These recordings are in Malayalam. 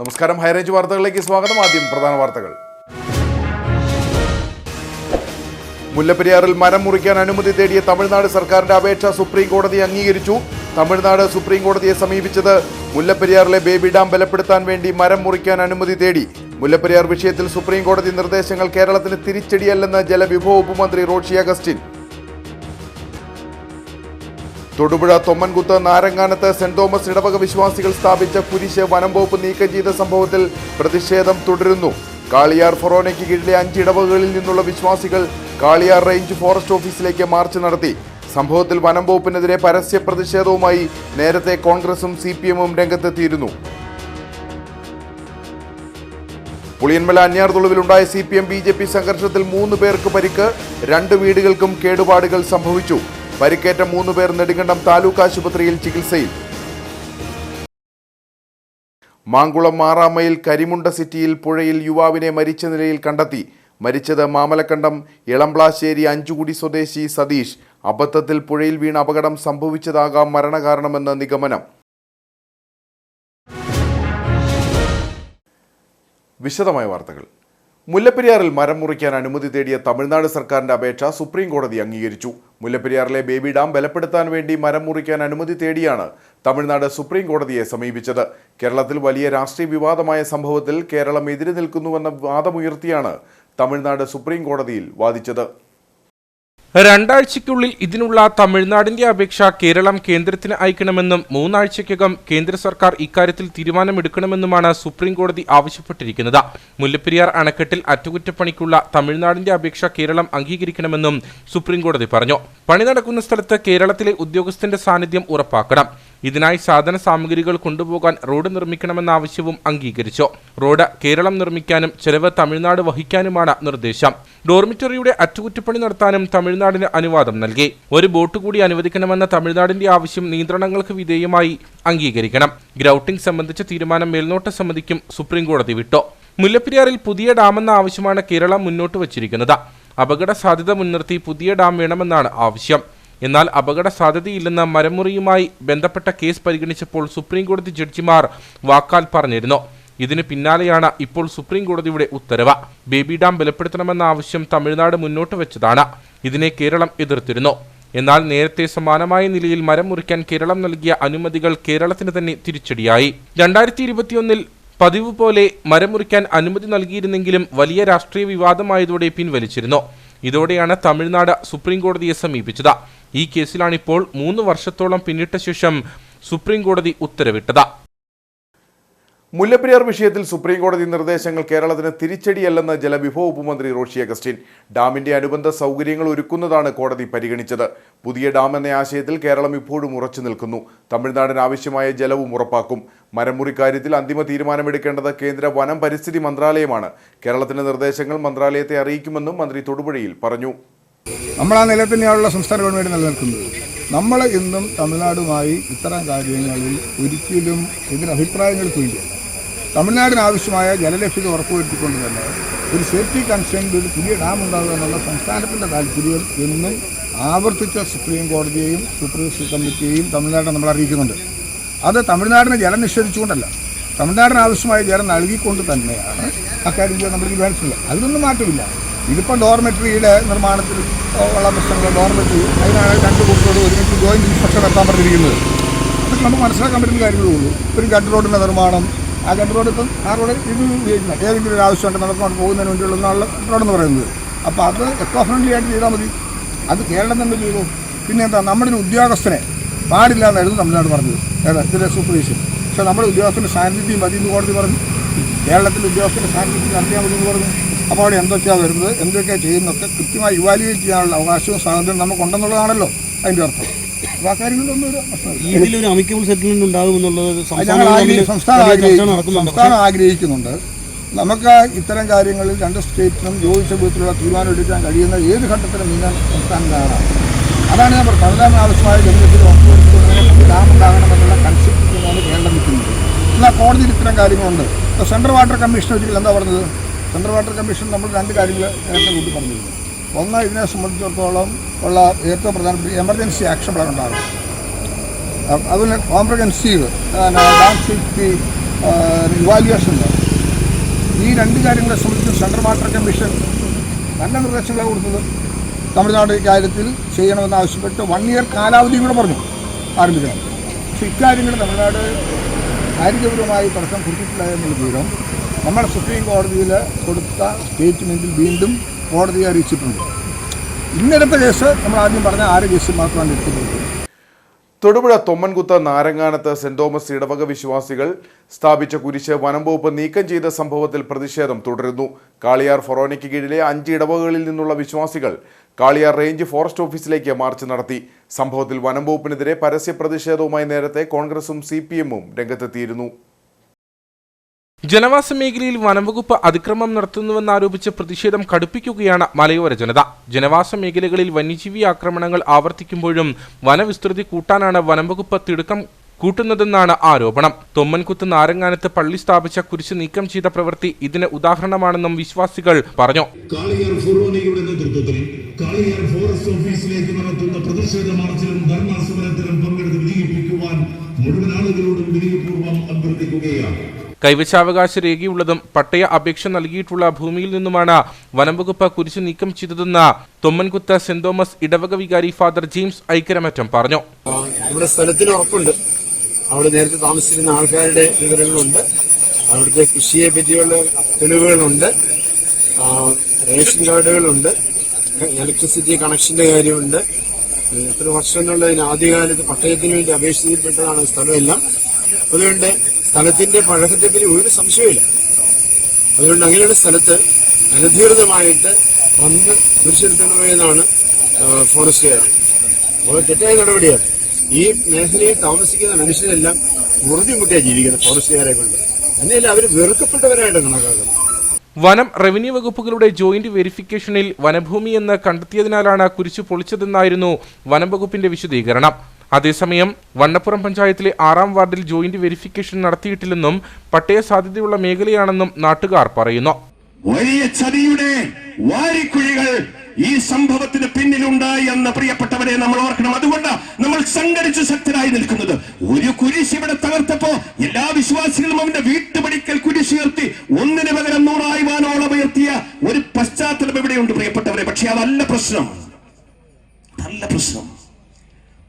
നമസ്കാരം, ഹൈറേഞ്ച് വാർത്തകളിലേക്ക് സ്വാഗതം. ആദ്യം പ്രധാന വാർത്തകൾ. മുല്ലപ്പെരിയാറിൽ മരം മുറിക്കാൻ അനുമതി തേടിയ തമിഴ്നാട് സർക്കാരിന്റെ അപേക്ഷ സുപ്രീം കോടതി അംഗീകരിച്ചു. തമിഴ്നാട് സുപ്രീം കോടതിയെ സമീപിച്ചത് മുല്ലപ്പെരിയാറിലെ ബേബി ഡാം ബലപ്പെടുത്താൻ വേണ്ടി മരം മുറിക്കാൻ അനുമതി തേടി. മുല്ലപ്പെരിയാർ വിഷയത്തിൽ സുപ്രീം കോടതി നിർദ്ദേശങ്ങൾ കേരളത്തിന് തിരിച്ചടിയല്ലെന്ന് ജലവിഭവ ഉപമന്ത്രി റോഷി അഗസ്റ്റിൻ. തൊടുപുഴ തൊമ്മൻകുത്ത് നാരങ്ങാനത്ത് സെന്റ് തോമസ് ഇടവക വിശ്വാസികൾ സ്ഥാപിച്ച കുരിശ് വനം വകുപ്പ് നീക്കം ചെയ്ത സംഭവത്തിൽ പ്രതിഷേധം തുടരുന്നു. കാളിയാർ ഫൊറോനയ്ക്ക് കീഴിലെ 5 ഇടവകകളിൽ നിന്നുള്ള വിശ്വാസികൾ കാളിയാർ റേഞ്ച് ഫോറസ്റ്റ് ഓഫീസിലേക്ക് മാർച്ച് നടത്തി. സംഭവത്തിൽ വനം വകുപ്പിനെതിരെ പരസ്യ പ്രതിഷേധവുമായി നേരത്തെ കോൺഗ്രസും CPM-ഉം രംഗത്തെത്തിയിരുന്നു. പുളിയന്മല അന്യാർതുളുവിലുണ്ടായ CPM-BJP സംഘർഷത്തിൽ 3 പേർക്ക് പരിക്ക്, 2 വീടുകൾക്കും കേടുപാടുകൾ സംഭവിച്ചു. പരിക്കേറ്റ 3 പേർ നെടുങ്കണ്ടം താലൂക്ക് ആശുപത്രിയിൽ ചികിത്സയിൽ. മാങ്കുളം 6-ാം മൈൽ കരിമുണ്ട സിറ്റിയിൽ പുഴയിൽ യുവാവിനെ മരിച്ച നിലയിൽ കണ്ടെത്തി. മരിച്ചത് മാമലക്കണ്ടം ഇളംപ്ലാശ്ശേരി 5 സ്വദേശി സതീഷ്. അബദ്ധത്തിൽ പുഴയിൽ വീണ് അപകടം സംഭവിച്ചതാകാം മരണകാരണമെന്ന് നിഗമനം. വിശദമായ വാർത്തകൾ. മുല്ലപ്പെരിയാറിൽ മരം മുറിക്കാൻ അനുമതി തേടിയ തമിഴ്നാട് സർക്കാരിന്റെ അപേക്ഷ സുപ്രീം കോടതി അംഗീകരിച്ചു. മുല്ലപ്പെരിയാറിലെ ബേബി ഡാം ബലപ്പെടുത്താൻ വേണ്ടി മരം മുറിക്കാൻ അനുമതി തേടിയാണ് തമിഴ്നാട് സുപ്രീം കോടതിയെ സമീപിച്ചത്. കേരളത്തിൽ വലിയ രാഷ്ട്രീയ വിവാദമായ സംഭവത്തിൽ കേരളം എതിര് നിൽക്കുന്നുവെന്ന വാദമുയർത്തിയാണ് തമിഴ്നാട് സുപ്രീം കോടതിയിൽ വാദിച്ചത്. 2 ആഴ്ചയ്ക്കുള്ളിൽ ഇതിനുള്ള തമിഴ്നാടിന്റെ അപേക്ഷ കേരളം കേന്ദ്രത്തിന് അയക്കണമെന്നും 3 ആഴ്ചയ്ക്കകം കേന്ദ്ര സർക്കാർ ഇക്കാര്യത്തിൽ തീരുമാനമെടുക്കണമെന്നുമാണ് സുപ്രീം കോടതി ആവശ്യപ്പെട്ടിരിക്കുന്നത്. മുല്ലപ്പെരിയാർ അണക്കെട്ടിൽ അറ്റകുറ്റപ്പണിക്കുള്ള തമിഴ്നാടിന്റെ അപേക്ഷ കേരളം അംഗീകരിക്കണമെന്നും സുപ്രീം കോടതി പറഞ്ഞു. പണി നടക്കുന്ന സ്ഥലത്ത് കേരളത്തിലെ ഉദ്യോഗസ്ഥന്റെ സാന്നിധ്യം ഉറപ്പാക്കണം. ഇതിനായി സാധന സാമഗ്രികൾ കൊണ്ടുപോകാൻ റോഡ് നിർമ്മിക്കണമെന്ന ആവശ്യവും അംഗീകരിച്ചു. റോഡ് കേരളം നിർമ്മിക്കാനും ചെലവ് തമിഴ്നാട് വഹിക്കാനുമാണ് നിർദ്ദേശം. ഡോർമിറ്ററിയുടെ അറ്റകുറ്റപ്പണി നടത്താനും തമിഴ്നാടിന് അനുവാദം നൽകി. ഒരു ബോട്ട് കൂടി അനുവദിക്കണമെന്ന തമിഴ്നാടിന്റെ ആവശ്യം നിയന്ത്രണങ്ങൾക്ക് വിധേയമായി അംഗീകരിക്കണം. ഗ്രൗട്ടിംഗ് സംബന്ധിച്ച തീരുമാനം മേൽനോട്ട സമിതിക്കും സുപ്രീം കോടതി വിട്ടു. മുല്ലപ്പെരിയാറിൽ പുതിയ ഡാമെന്ന ആവശ്യമാണ് കേരളം മുന്നോട്ട് വച്ചിരിക്കുന്നത്. അപകട സാധ്യത മുൻനിർത്തി പുതിയ ഡാം വേണമെന്നാണ് ആവശ്യം. എന്നാൽ അപകട സാധ്യതയില്ലെന്ന മരമുറിയുമായി ബന്ധപ്പെട്ട കേസ് പരിഗണിച്ചപ്പോൾ സുപ്രീം കോടതി ജഡ്ജിമാർ വാക്കാൽ പറഞ്ഞിരുന്നു. ഇതിന് പിന്നാലെയാണ് ഇപ്പോൾ സുപ്രീം കോടതിയുടെ ഉത്തരവ്. ബേബി ഡാം ബലപ്പെടുത്തണമെന്ന ആവശ്യം തമിഴ്നാട് മുന്നോട്ട് വെച്ചതാണ്. ഇതിനെ കേരളം എതിർത്തിരുന്നു. എന്നാൽ നേരത്തെ സമാനമായ നിലയിൽ മരം മുറിക്കാൻ കേരളം നൽകിയ അനുമതികൾ കേരളത്തിന് തന്നെ തിരിച്ചടിയായി. 2021 പതിവ് പോലെ മരം മുറിക്കാൻ അനുമതി നൽകിയിരുന്നെങ്കിലും വലിയ രാഷ്ട്രീയ വിവാദമായതോടെ പിൻവലിച്ചിരുന്നു. ഇതോടെയാണ് തമിഴ്നാട് സുപ്രീം കോടതിയെ സമീപിച്ചത്. ഈ കേസിലാണിപ്പോൾ 3 വർഷത്തോളം പിന്നിട്ട ശേഷം സുപ്രീം കോടതി ഉത്തരവിട്ടത്. മുല്ലപ്പെരിയാർ വിഷയത്തിൽ സുപ്രീം കോടതി നിർദ്ദേശങ്ങൾ കേരളത്തിന് തിരിച്ചടിയല്ലെന്ന് ജലവിഭവ ഉപമന്ത്രി റോഷി അഗസ്റ്റിൻ. ഡാമിന്റെ അനുബന്ധ സൗകര്യങ്ങൾ ഒരുക്കുന്നതാണ് കോടതി പരിഗണിച്ചത്. പുതിയ ഡാം എന്ന ആശയത്തിൽ കേരളം ഇപ്പോഴും ഉറച്ചു നിൽക്കുന്നു. തമിഴ്നാടിന് ആവശ്യമായ ജലവും ഉറപ്പാക്കും. മരമുറി കാര്യത്തിൽ അന്തിമ തീരുമാനമെടുക്കേണ്ടത് കേന്ദ്ര വനം പരിസ്ഥിതി മന്ത്രാലയമാണ്. കേരളത്തിന്റെ നിർദ്ദേശങ്ങൾ മന്ത്രാലയത്തെ അറിയിക്കുമെന്നും മന്ത്രി തൊടുപുഴയിൽ പറഞ്ഞു. നമ്മൾ ആ നില തന്നെയാണുള്ള സംസ്ഥാന ഗവൺമെൻറ് നിലനിൽക്കുന്നത്. നമ്മൾ ഇന്നും തമിഴ്നാടുമായി ഇത്തരം കാര്യങ്ങളിൽ ഒരിക്കലും ഇതിന് അഭിപ്രായങ്ങൾക്ക് വേണ്ടിയല്ല. തമിഴ്നാടിന് ആവശ്യമായ ജലലഭ്യത ഉറപ്പുവരുത്തിക്കൊണ്ട് തന്നെ ഒരു സേഫ്റ്റി കൺസേണിൽ ഒരു പുതിയ ഡാം ഉണ്ടാകുക എന്നുള്ള സംസ്ഥാനത്തിൻ്റെ താല്പര്യം എന്നും ആവർത്തിച്ച സുപ്രീം കോടതിയെയും സൂപ്പർവൈസറി കമ്മിറ്റിയെയും തമിഴ്നാടിനെ നമ്മൾ അറിയിക്കുന്നുണ്ട്. അത് തമിഴ്നാടിന് ജലം നിഷേധിച്ചുകൊണ്ടല്ല, തമിഴ്നാടിന് ആവശ്യമായ ജലം നൽകിക്കൊണ്ട് തന്നെയാണ് അക്കാര്യത്തിൽ നമ്മൾ തീരുമാനിച്ചിട്ടുള്ളത്. അതിനൊന്നും മാറ്റമില്ല. ഇതിപ്പോൾ ഡോർമെറ്ററിയുടെ നിർമ്മാണത്തിൽ ഉള്ള പ്രശ്നങ്ങൾ, ഡോർമെറ്ററി അതിനാണ് 2 കൂട്ടരോട് ഒരുമിച്ച് ജോയിൻറ്റ് ഇൻസ്പെക്ഷൻ നടത്താൻ പറഞ്ഞിരിക്കുന്നത്. അതൊക്കെ നമുക്ക് മനസ്സിലാക്കാൻ പറ്റുന്ന കാര്യങ്ങളേ ഉള്ളൂ. ഒരു ഗഡ് റോഡിൻ്റെ നിർമ്മാണം, ആ ഗഡ് റോഡ് ഇപ്പം ആ റോഡ് ഇത് ഉപയോഗിക്കുന്നത് ഏതെങ്കിലും ഒരു ആവശ്യമുണ്ട് നടന്നുകൊണ്ട് പോകുന്നതിന് വേണ്ടിയുള്ള റോഡെന്ന് പറയുന്നത്. അപ്പോൾ അത് എക്കോ ഫ്രണ്ട്ലി ആയിട്ട് ചെയ്താൽ മതി. അത് കേരളം തന്നെ ചെയ്തു. പിന്നെ എന്താ, നമ്മുടെ ഒരു ഉദ്യോഗസ്ഥനെ പാടില്ല എന്നായിരുന്നു തമിഴ്നാട് പറഞ്ഞത്. ഇതിലെ സൂപ്പർവിഷൻ. പക്ഷേ നമ്മുടെ ഉദ്യോഗസ്ഥൻ്റെ സാന്നിധ്യം മതി എന്ന് കോടതി പറഞ്ഞു. കേരളത്തിലെ ഉദ്യോഗസ്ഥൻ്റെ സാന്നിധ്യം നടത്തിയാൽ മതി എന്ന് പറഞ്ഞു. അപ്പോൾ അവിടെ എന്തൊക്കെയാണ് വരുന്നത്, എന്തൊക്കെയാണ് ചെയ്യുന്നതൊക്കെ കൃത്യമായി ഇവാലുവേറ്റ് ചെയ്യാനുള്ള അവകാശവും സ്വാതന്ത്ര്യം നമുക്കുണ്ടെന്നുള്ളതാണല്ലോ അതിൻ്റെ അർത്ഥം. അപ്പോൾ ആ കാര്യങ്ങളിലൊന്നും ഒരു ഇതിലൊരു അമിക്കബിൾ സെറ്റിൽമെന്റ് ഉണ്ടാകുമെന്നുള്ളത് സംസ്ഥാനം ആഗ്രഹിക്കുന്നുണ്ട്. നമുക്ക് ഇത്തരം കാര്യങ്ങളിൽ 2 സ്റ്റേറ്റിനും യോജിച്ച വിധത്തിലുള്ള തീരുമാനം എടുക്കാൻ കഴിയുന്ന ഏത് ഘട്ടത്തിലും നീങ്ങാൻ സംസ്ഥാനം തയ്യാറാണ്. അതാണ് ഞാൻ പറഞ്ഞത്. തമിഴ്നാടിന് ആവശ്യമായ ജനലഭ്യത ഉറപ്പുവരുത്തുന്നതിന് ഡാം ഉണ്ടാകണമെന്നുള്ള കൺസെപ്റ്റിലാണ് കേരളം നിൽക്കുന്നത്. എന്നാൽ കോടതിയിൽ ഇത്തരം കാര്യങ്ങളുണ്ട്. ഇപ്പോൾ സെൻട്രൽ വാട്ടർ കമ്മീഷൻ ഒരിക്കലും എന്താ പറഞ്ഞത്? സെൻട്രൽ വാട്ടർ കമ്മീഷൻ നമ്മൾ 2 കാര്യങ്ങൾ നേരത്തെ കൂട്ടി പറഞ്ഞിരുന്നു. ഒന്ന്, ഇതിനെ സംബന്ധിച്ചിടത്തോളം ഉള്ള ഏറ്റവും പ്രധാനപ്പെട്ട എമർജൻസി ആക്ഷൻ പ്ലാൻ ഉണ്ടാകും. അതുപോലെ കോംപ്രഹെൻസീവ് ഡാം സേഫ്റ്റി ഇവാലുവേഷൻ ഉണ്ടാവും. ഈ രണ്ട് കാര്യങ്ങളെ സംബന്ധിച്ച് സെൻട്രൽ വാട്ടർ കമ്മീഷൻ നല്ല നിർദ്ദേശങ്ങളാണ് കൊടുത്തത്. തമിഴ്നാട് കാര്യത്തിൽ ചെയ്യണമെന്ന് ആവശ്യപ്പെട്ട് 1 ഇയർ കാലാവധിയും കൂടെ പറഞ്ഞു ആരംഭിക്കണം. പക്ഷേ ഇക്കാര്യങ്ങൾ തമിഴ്നാട് കാര്യഗൗരവമായി തടസ്സം കൊടുത്തിട്ടില്ല എന്നുള്ള വിവരം നമ്മുടെ സുപ്രീം കോടതിയിൽ കൊടുത്ത സ്റ്റേറ്റ്മെൻറ്റിൽ വീണ്ടും കോടതിയെ അറിയിച്ചിട്ടുണ്ട്. ഇന്നലത്തെ കേസ് നമ്മൾ ആദ്യം പറഞ്ഞ 6 കേസ് മാത്രമാണ് എടുക്കുന്നത്. തൊടുപുഴ തൊമ്മൻകുത്ത് നാരങ്ങാനത്ത് സെന്റ് തോമസ് ഇടവക വിശ്വാസികൾ സ്ഥാപിച്ച കുരിശ് വനം വകുപ്പ് നീക്കം ചെയ്ത സംഭവത്തിൽ പ്രതിഷേധം തുടരുന്നു. കാളിയാർ ഫൊറോനയ്ക്ക് കീഴിലെ 5 ഇടവകകളിൽ നിന്നുള്ള വിശ്വാസികൾ കാളിയാർ റേഞ്ച് ഫോറസ്റ്റ് ഓഫീസിലേക്ക് മാർച്ച് നടത്തി. സംഭവത്തിൽ വനം വകുപ്പിനെതിരെ പരസ്യ പ്രതിഷേധവുമായി നേരത്തെ കോൺഗ്രസും CPM-ഉം രംഗത്തെത്തിയിരുന്നു. ജനവാസ മേഖലയിൽ വനംവകുപ്പ് അതിക്രമം നടത്തുന്നുവെന്നാരോപിച്ച് പ്രതിഷേധം കടുപ്പിക്കുകയാണ് മലയോര ജനത. ജനവാസ മേഖലകളിൽ വന്യജീവി ആക്രമണങ്ങൾ ആവർത്തിക്കുമ്പോഴും വനവിസ്തൃതി കൂട്ടാനാണ് വനംവകുപ്പ് തിടുക്കം കൂട്ടുന്നതെന്നാണ് ആരോപണം. തൊമ്മൻകുത്ത് നാരങ്ങാനത്ത് പള്ളി സ്ഥാപിച്ച കുരിശ് നീക്കം ചെയ്ത പ്രവൃത്തി ഇതിന് ഉദാഹരണമാണെന്നും വിശ്വാസികൾ പറഞ്ഞു. കാളിയാർ ഫൊറോനയുടെ നേതൃത്വത്തിൽ കാളിയാർ ഫോറസ്റ്റ് ഓഫീസിലേക്ക് നടത്തുന്ന പ്രതിഷേധ മാർച്ചിലും ധർണാസമരത്തിലും പങ്കെടുത്ത് വിജയിപ്പിക്കുവാൻ മുഴുവൻ ആളുകളോടും വിനയപൂർവ്വം അഭ്യർത്ഥിക്കുകയാണ്. കൈവശാവകാശ രേഖയുള്ളതും പട്ടയ അപേക്ഷ നൽകിയിട്ടുള്ള ഭൂമിയിൽ നിന്നുമാണ് വനംവകുപ്പ് കുരിശ് നീക്കം ചെയ്തതെന്ന് തൊമ്മൻകുത്ത് സെന്റ് തോമസ് ഇടവക വികാരി ഫാദർ ജെയിംസ് ഐക്കരമറ്റം പറഞ്ഞു. ഇവിടെ സ്ഥലത്തിന് ഉറപ്പുണ്ട്. അവിടെ നേരത്തെ താമസിച്ചിരുന്ന ആൾക്കാരുടെ വിവരങ്ങളുണ്ട്. അവിടുത്തെ കൃഷിയെ പറ്റിയുള്ള തെളിവുകളുണ്ട്. റേഷൻ കാർഡുകളുണ്ട്. ഇലക്ട്രിസിറ്റി കണക്ഷന്റെ കാര്യമുണ്ട്. എത്ര വർഷം എന്നുള്ളതിന് ആദ്യകാലത്ത് പട്ടയത്തിന് വേണ്ടി അപേക്ഷിക്കപ്പെട്ടതാണ് സ്ഥലമെല്ലാം. അതുകൊണ്ട് സ്ഥലത്തിന്റെ പഴക്കത്തെപ്പറ്റി ഒരു സംശയമില്ല. അതുകൊണ്ട് അങ്ങനെയുള്ള സ്ഥലത്ത് അനധികൃതമായിട്ട് വന്ന് കുരിശെടുക്കണമെന്നാണ് ഫോറസ്റ്റുകാർ. അത് തെറ്റായ നടപടിയാണ്. ഈ മേഖലയിൽ താമസിക്കുന്ന മനുഷ്യരെല്ലാം മുറിഞ്ഞുമുട്ടിയാണ് ജീവിക്കുന്നത് ഫോറസ്റ്റുകാരെ കൊണ്ട്. അങ്ങനെയല്ല അവർ വെറുക്കപ്പെട്ടവരായിട്ട് കണക്കാക്കുന്നത്. വനം റവന്യൂ വകുപ്പുകളുടെ ജോയിന്റ് വെരിഫിക്കേഷനിൽ വനഭൂമി എന്ന് കണ്ടെത്തിയതിനാലാണ് കുരിശ് പൊളിച്ചതെന്നായിരുന്നു വനം വകുപ്പിന്റെ വിശദീകരണം. അതേസമയം വണ്ണപ്പുറം പഞ്ചായത്തിലെ 6-ാം വാർഡിൽ ജോയിന്റ് വെരിഫിക്കേഷൻ നടത്തിയിട്ടില്ലെന്നും പട്ടയ സാധ്യതയുള്ള മേഖലയാണെന്നും നാട്ടുകാർ പറയുന്നു. വലിയ ചതിയുടെ വാരിക്കുഴികൾ ഈ സംഭവത്തിന് പിന്നിലുണ്ടായി എന്ന് പ്രിയപ്പെട്ടവരെ നമ്മൾ ഓർക്കണം. അതുകൊണ്ട് നമ്മൾ സംഘടിച്ച് ശക്തരായി നിൽക്കുന്നത്. ഒരു കുരിശ് ഇവിടെ തകർത്തപ്പോ എല്ലാ വിശ്വാസികളും അവന്റെ വീട്ടുപടിക്കൽ കുരിശുയർത്തി 1-ന് പകരം 100 വാനോളം ഉയർത്തിയ ഒരു പശ്ചാത്തലം ഇവിടെയുണ്ട് പ്രിയപ്പെട്ടവരെ. പക്ഷെ അതല്ല പ്രശ്നം.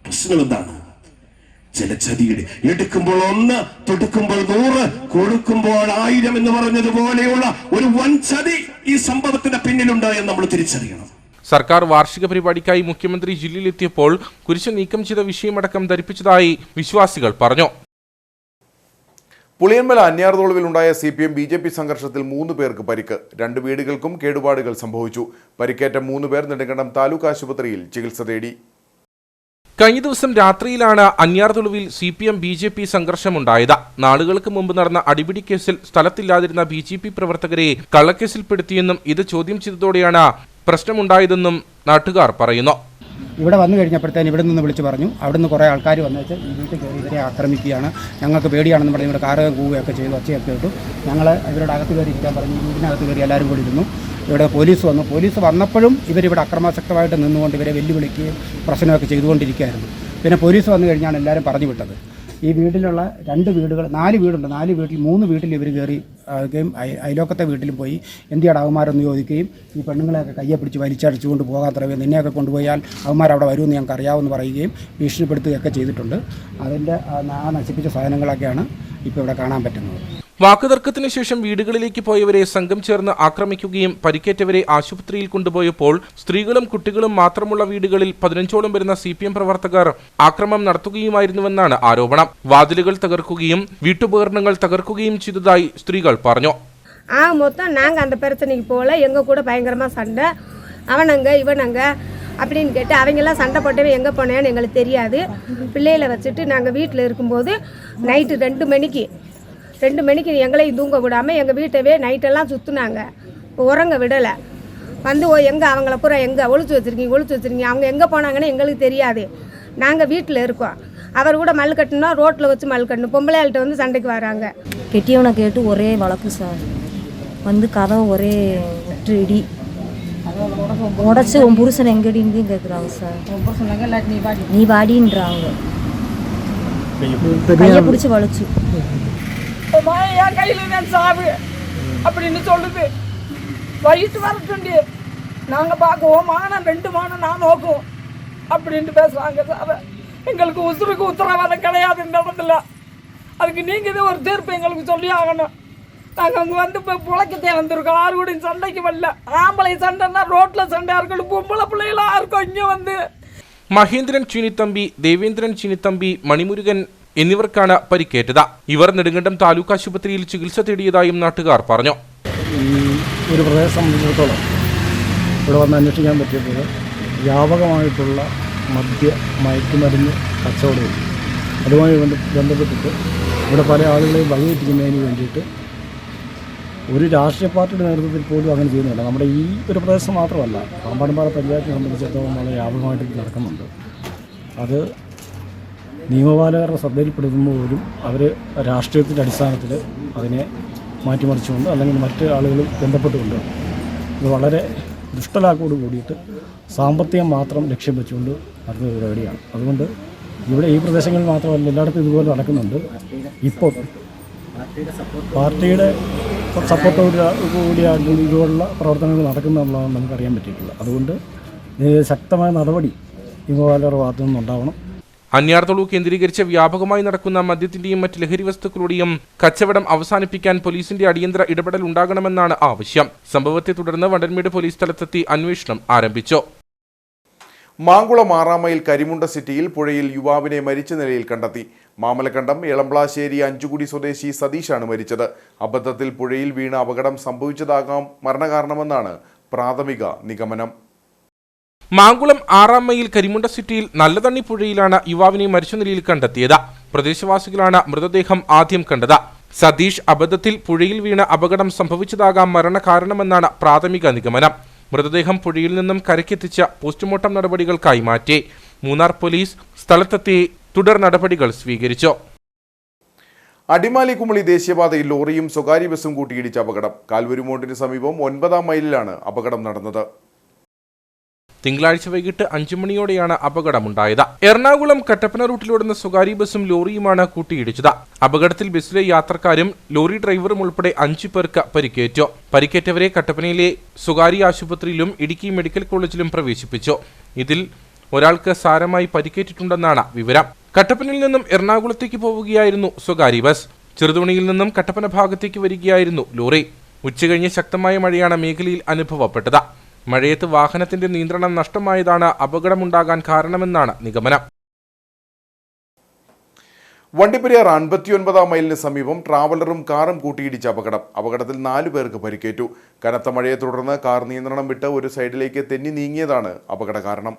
പ്രശ്നം എന്താണ്? ജലചതിയുടെ എടുക്കുമ്പോൾ 1, തൊടുക്കുമ്പോൾ 100, കൊടുക്കുമ്പോൾ 1000 എന്ന് പറഞ്ഞതുപോലെയുള്ള ഒരു വൻ ചതി ഈ സംഭവത്തിന്റെ പിന്നിലുണ്ട് എന്ന് നമ്മൾ തിരിച്ചറിയണം. സർക്കാർ വാർഷിക പരിപാടിക്കായി മുഖ്യമന്ത്രി ജില്ലയിലെത്തിയപ്പോൾ കുരിശ് നീക്കം ചെയ്ത വിഷയമടക്കം ധരിപ്പിച്ചതായി വിശ്വാസികൾ പറഞ്ഞു. പുളിയന്മല അന്യാർതോളുവിലുണ്ടായ CPM-BJP സംഘർഷത്തിൽ 3 പേർക്ക് പരിക്ക്. 2 വീടുകൾക്കും കേടുപാടുകൾ സംഭവിച്ചു. പരിക്കേറ്റ 3 പേർ നെടുങ്കണ്ടം താലൂക്ക് ആശുപത്രിയിൽ ചികിത്സ തേടി. കഴിഞ്ഞ ദിവസം രാത്രിയിലാണ് അന്യാർതുളുവിൽ CPM-BJP സംഘർഷമുണ്ടായത്. നാളുകൾക്ക് മുമ്പ് നടന്ന അടിപിടി കേസിൽ സ്ഥലത്തില്ലാതിരുന്ന BJP പ്രവർത്തകരെ കള്ളക്കേസിൽപ്പെടുത്തിയെന്നും ഇത് ചോദ്യം ചെയ്തതോടെയാണ് പ്രശ്നമുണ്ടായതെന്നും നാട്ടുകാർ പറയുന്നു. ഇവിടെ വന്നു കഴിഞ്ഞപ്പോഴത്തേന് ഇവിടെ നിന്ന് വിളിച്ച് പറഞ്ഞു. അവിടെ നിന്ന് കുറേ ആൾക്കാർ വന്നേച്ച് ഈ വീട്ടിൽ കയറി ഇവരെ ആക്രമിക്കുകയാണ്, ഞങ്ങൾക്ക് പേടിയാണെന്ന് പറഞ്ഞ് ഇവിടെ കാറ് കൂവുകയൊക്കെ ചെയ്തു, ഒച്ചയൊക്കെ ഇട്ടു. ഞങ്ങൾ ഇവരുടെ അകത്ത് കയറി ഇരിക്കാൻ പറഞ്ഞു. വീടിനകത്ത് കയറി എല്ലാവരും കൂടി ഇരുന്നു. ഇവിടെ പോലീസ് വന്നു. പോലീസ് വന്നപ്പോഴും ഇവരിവിടെ അക്രമാസക്തമായിട്ട് നിന്നുകൊണ്ട് ഇവരെ വെല്ലുവിളിക്കുകയും പ്രശ്നമൊക്കെ ചെയ്തുകൊണ്ടിരിക്കുകയായിരുന്നു. പിന്നെ പോലീസ് വന്നു കഴിഞ്ഞാണ് എല്ലാവരും പറഞ്ഞു വിട്ടത്. ഈ വീട്ടിലുള്ള 2 വീടുകൾ 4 വീടുണ്ട്. 4 വീട്ടിൽ 3 വീട്ടിൽ ഇവർ കയറി അയലോക്കത്തെ വീട്ടിലും പോയി എന്തിയാണ് അവന്മാരെന്ന് ചോദിക്കുകയും ഈ പെണ്ണുങ്ങളെയൊക്കെ കയ്യെ പിടിച്ച് വലിച്ചടിച്ചുകൊണ്ട് പോകാൻ തുടങ്ങി. നിന്നെയൊക്കെ കൊണ്ടുപോയാൽ അവന്മാരവിടെ വരുമെന്ന് ഞങ്ങൾക്ക് അറിയാമെന്ന് പറയുകയും ഭീഷണിപ്പെടുത്തുകയൊക്കെ ചെയ്തിട്ടുണ്ട്. അതിൻ്റെ നശിപ്പിച്ച സാധനങ്ങളൊക്കെയാണ് ഇപ്പോൾ ഇവിടെ കാണാൻ പറ്റുന്നത്. വാക്കുതർക്കത്തിന് ശേഷം വീടുകളിലേക്ക് പോയവരെ സംഘം ചേർന്ന് ആക്രമിക്കുകയും പരിക്കേറ്റവരെ ആശുപത്രിയിൽ കൊണ്ടുപോയപ്പോൾ സ്ത്രീകളും കുട്ടികളും മാത്രമുള്ള വീടുകളിൽ 15ഓളം വരുന്ന CPM പ്രവർത്തകർ ആക്രമണം നടത്തുകയുമായിരുന്നുവെന്നാണ് ആരോപണം. വാതിലുകൾ തകർക്കുകയും വീട്ടുപകരണങ്ങൾ തകർക്കുകയും ചെയ്തതായി സ്ത്രീകൾ പറഞ്ഞു. மொத்தம் நாங்கள் அந்த பிரச்சனைக்கு போகல. எங்கள் கூட பயங்கரமாக சண்டை. அவனங்க இவனங்க அப்படின்னு கேட்டு அவங்கெல்லாம் சண்டை போட்டவே எங்கே போனேன்னு எங்களுக்கு தெரியாது. பிள்ளைகளை வச்சுட்டு நாங்கள் வீட்டில் இருக்கும்போது நைட்டு 2 மணிக்கு எங்களையும் தூங்க விடாமல் எங்கள் வீட்டவே நைட்டெல்லாம் சுற்றுனாங்க. உறங்க விடலை. வந்து எங்கே அவங்கள பூரா எங்கே ஒழிச்சு வச்சுருக்கீங்க அவங்க எங்கே போனாங்கன்னு எங்களுக்கு தெரியாது. நாங்கள் வீட்டில் இருக்கோம். அவர் கூட மல் கட்டணும்னா ரோட்டில் வச்சு மல் கட்டணும். பொம்பளையாள்கிட்ட வந்து சண்டைக்கு வராங்க. கெட்டியவனை கேட்டு ஒரே வழக்கு சார். வந்து கதவை ஒரே இடி உடச்சி உன் புருஷன் எங்கடின்னு கேட்குறாங்க சார். நீ வாடின்றாங்க. கையை பிடிச்சி வளைச்சு என் கையில் நான் சாவு அப்படின்னு சொல்லுது. வயிற்று வரட்டுண்டு நாங்கள் பார்க்குவோம், மானம் 2 மானம் நான் நோக்குவோம் அப்படின்ட்டு பேசுகிறாங்க சார். எங்களுக்கு உசுருக்கு உத்தரவாதம் கிடையாது இந்த இடத்துல. அதுக்கு நீங்கள் இதை ஒரு தீர்ப்பு எங்களுக்கு சொல்லி ஆகணும். நாங்கள் அங்கே வந்து இப்போ புழைக்கத்தே வந்திருக்கோம். ஆறு கூட சண்டைக்கு வரல. ஆம்பளை சண்டைன்னா ரோட்டில் சண்டையாக இருக்கணும், பொம்பளை பிள்ளைகளாக இருக்கும். இங்கே வந்து മഹേന്ദ്രൻ ചീനിത്തമ്പി, ദേവേന്ദ്രൻ ചീനിത്തമ്പി, മണിമുരുകൻ എന്നിവർക്കാണ് പരിക്കേറ്റത്. ഇവർ നെടുങ്കണ്ടം താലൂക്ക് ആശുപത്രിയിൽ ചികിത്സ തേടിയതായും നാട്ടുകാർ പറഞ്ഞു. ഈ ഒരു പ്രദേശം സംബന്ധിച്ചിടത്തോളം ഇവിടെ വന്ന് അന്വേഷിക്കാൻ പറ്റിയത് വ്യാപകമായിട്ടുള്ള മയക്കുമരുന്ന് കച്ചവടവും അതുമായി ബന്ധപ്പെട്ടിട്ട് ഇവിടെ പല ആളുകളെയും വഴിതെറ്റിക്കുന്നതിന് വേണ്ടിയിട്ട് ഒരു രാഷ്ട്രീയ പാർട്ടിയുടെ നേതൃത്വത്തിൽ പോലും അങ്ങനെ ചെയ്യുന്നില്ല. നമ്മുടെ ഈ ഒരു പ്രദേശം മാത്രമല്ല, പാമ്പാടുംപാറ പഞ്ചായത്തിനെ സംബന്ധിച്ചിടത്തോളം വളരെ വ്യാപകമായിട്ട് നടക്കുന്നുണ്ട്. അത് നിയമപാലകരുടെ ശ്രദ്ധയിൽപ്പെടുത്തുമ്പോൾ പോലും അവർ രാഷ്ട്രീയത്തിൻ്റെ അടിസ്ഥാനത്തിൽ അതിനെ മാറ്റിമറിച്ചുകൊണ്ട് അല്ലെങ്കിൽ മറ്റ് ആളുകൾ ബന്ധപ്പെട്ടുകൊണ്ട് ഇത് വളരെ ദുഷ്ടലാക്കോട് കൂടിയിട്ട് സാമ്പത്തികം മാത്രം ലക്ഷ്യം വെച്ചുകൊണ്ട് നടത്തുന്ന പരിപാടിയാണ്. അതുകൊണ്ട് ഇവിടെ ഈ പ്രദേശങ്ങളിൽ മാത്രമല്ല, എല്ലായിടത്തും ഇതുപോലെ നടക്കുന്നുണ്ട്. ഇപ്പോൾ പാർട്ടിയുടെ സപ്പോർട്ടോട് കൂടിയാണ് ഇതുപോലുള്ള പ്രവർത്തനങ്ങൾ നടക്കുന്നുള്ളതാണ് നമുക്കറിയാൻ പറ്റിയിട്ടുള്ളത്. അതുകൊണ്ട് ശക്തമായ നടപടി നിയമപാലകരുടെ ഭാഗത്തു നിന്നുണ്ടാവണം. അന്യാർത്തുള്ളൂ കേന്ദ്രീകരിച്ച് വ്യാപകമായി നടക്കുന്ന മദ്യത്തിന്റെയും മറ്റ് ലഹരി വസ്തുക്കളുടെയും കച്ചവടം അവസാനിപ്പിക്കാൻ പോലീസിന്റെ അടിയന്തര ഇടപെടൽ ഉണ്ടാകണമെന്നാണ് ആവശ്യം. സംഭവത്തെ തുടർന്ന് വണ്ടൻമേട് പോലീസ് സ്ഥലത്തെത്തി അന്വേഷണം ആരംഭിച്ചു. മാങ്കുളം 6-ാം മൈൽ കരിമുണ്ട സിറ്റിയിൽ പുഴയിൽ യുവാവിനെ മരിച്ച നിലയിൽ കണ്ടെത്തി. മാമലക്കണ്ടം എളംപ്ലാശ്ശേരി അഞ്ചുകുടി സ്വദേശി സതീഷാണ് മരിച്ചത്. അബദ്ധത്തിൽ പുഴയിൽ വീണ് അപകടം സംഭവിച്ചതാകാം മരണകാരണമെന്നാണ് പ്രാഥമിക നിഗമനം. മാങ്കുളം 6-ാം മൈൽ കരിമുണ്ട സിറ്റിയിൽ നല്ലതണ്ണി പുഴയിലാണ് യുവാവിനെ മരിച്ച നിലയിൽ കണ്ടെത്തിയത്. പ്രദേശവാസികളാണ് മൃതദേഹം ആദ്യം കണ്ടത്. സതീഷ് അബദ്ധത്തിൽ പുഴയിൽ വീണ് അപകടം സംഭവിച്ചതാകാം മരണകാരണമെന്നാണ് പ്രാഥമിക നിഗമനം. മൃതദേഹം പുഴയിൽ നിന്നും കരയ്ക്കെത്തിച്ച് പോസ്റ്റ്മോർട്ടം നടപടികൾക്കായി മാറ്റി. മൂന്നാർ പോലീസ് സ്ഥലത്തെത്തി തുടർ നടപടികൾ സ്വീകരിച്ചു. അടിമാലി കുമളി ദേശീയപാതയിൽ ലോറിയും സ്വകാര്യ ബസും കൂട്ടിയിടിച്ച അപകടം. കാൽവരിമോണ്ടിന് സമീപം 9-ാം മൈലിലാണ് അപകടം നടന്നത്. തിങ്കളാഴ്ച വൈകിട്ട് 5 മണിയോടെയാണ് അപകടമുണ്ടായത്. എറണാകുളം കട്ടപ്പന റൂട്ടിലോടുന്ന സ്വകാര്യ ബസും ലോറിയുമാണ് കൂട്ടിയിടിച്ചത്. അപകടത്തിൽ ബസ്സിലെ യാത്രക്കാരും ലോറി ഡ്രൈവറും ഉൾപ്പെടെ 5 പേർക്ക് പരിക്കേറ്റു. പരിക്കേറ്റവരെ കട്ടപ്പനയിലെ സ്വകാര്യ ആശുപത്രിയിലും ഇടുക്കി മെഡിക്കൽ കോളേജിലും പ്രവേശിപ്പിച്ചു. ഇതിൽ ഒരാൾക്ക് സാരമായി പരിക്കേറ്റിട്ടുണ്ടെന്നാണ് വിവരം. കട്ടപ്പനയിൽ നിന്നും എറണാകുളത്തേക്ക് പോവുകയായിരുന്നു സ്വകാര്യ ബസ്. ചെറുതോണിയിൽ നിന്നും കട്ടപ്പന ഭാഗത്തേക്ക് വരികയായിരുന്നു ലോറി. ഉച്ചകഴിഞ്ഞ് ശക്തമായ മഴയാണ് മേഖലയിൽ അനുഭവപ്പെട്ടത്. മഴയത്ത് വാഹനത്തിന്റെ നിയന്ത്രണം നഷ്ടമായതാണ് അപകടമുണ്ടാകാൻ കാരണമെന്നാണ് നിഗമനം. വണ്ടിപ്പെരിയാർ 59-ാം മൈലിന് സമീപം ട്രാവലറും കാറും കൂട്ടിയിടിച്ച അപകടം. അപകടത്തിൽ 4 പേർക്ക് പരിക്കേറ്റു. കനത്ത മഴയെ തുടർന്ന് കാർ നിയന്ത്രണം വിട്ട് ഒരു സൈഡിലേക്ക് തെന്നി നീങ്ങിയതാണ് അപകട കാരണം.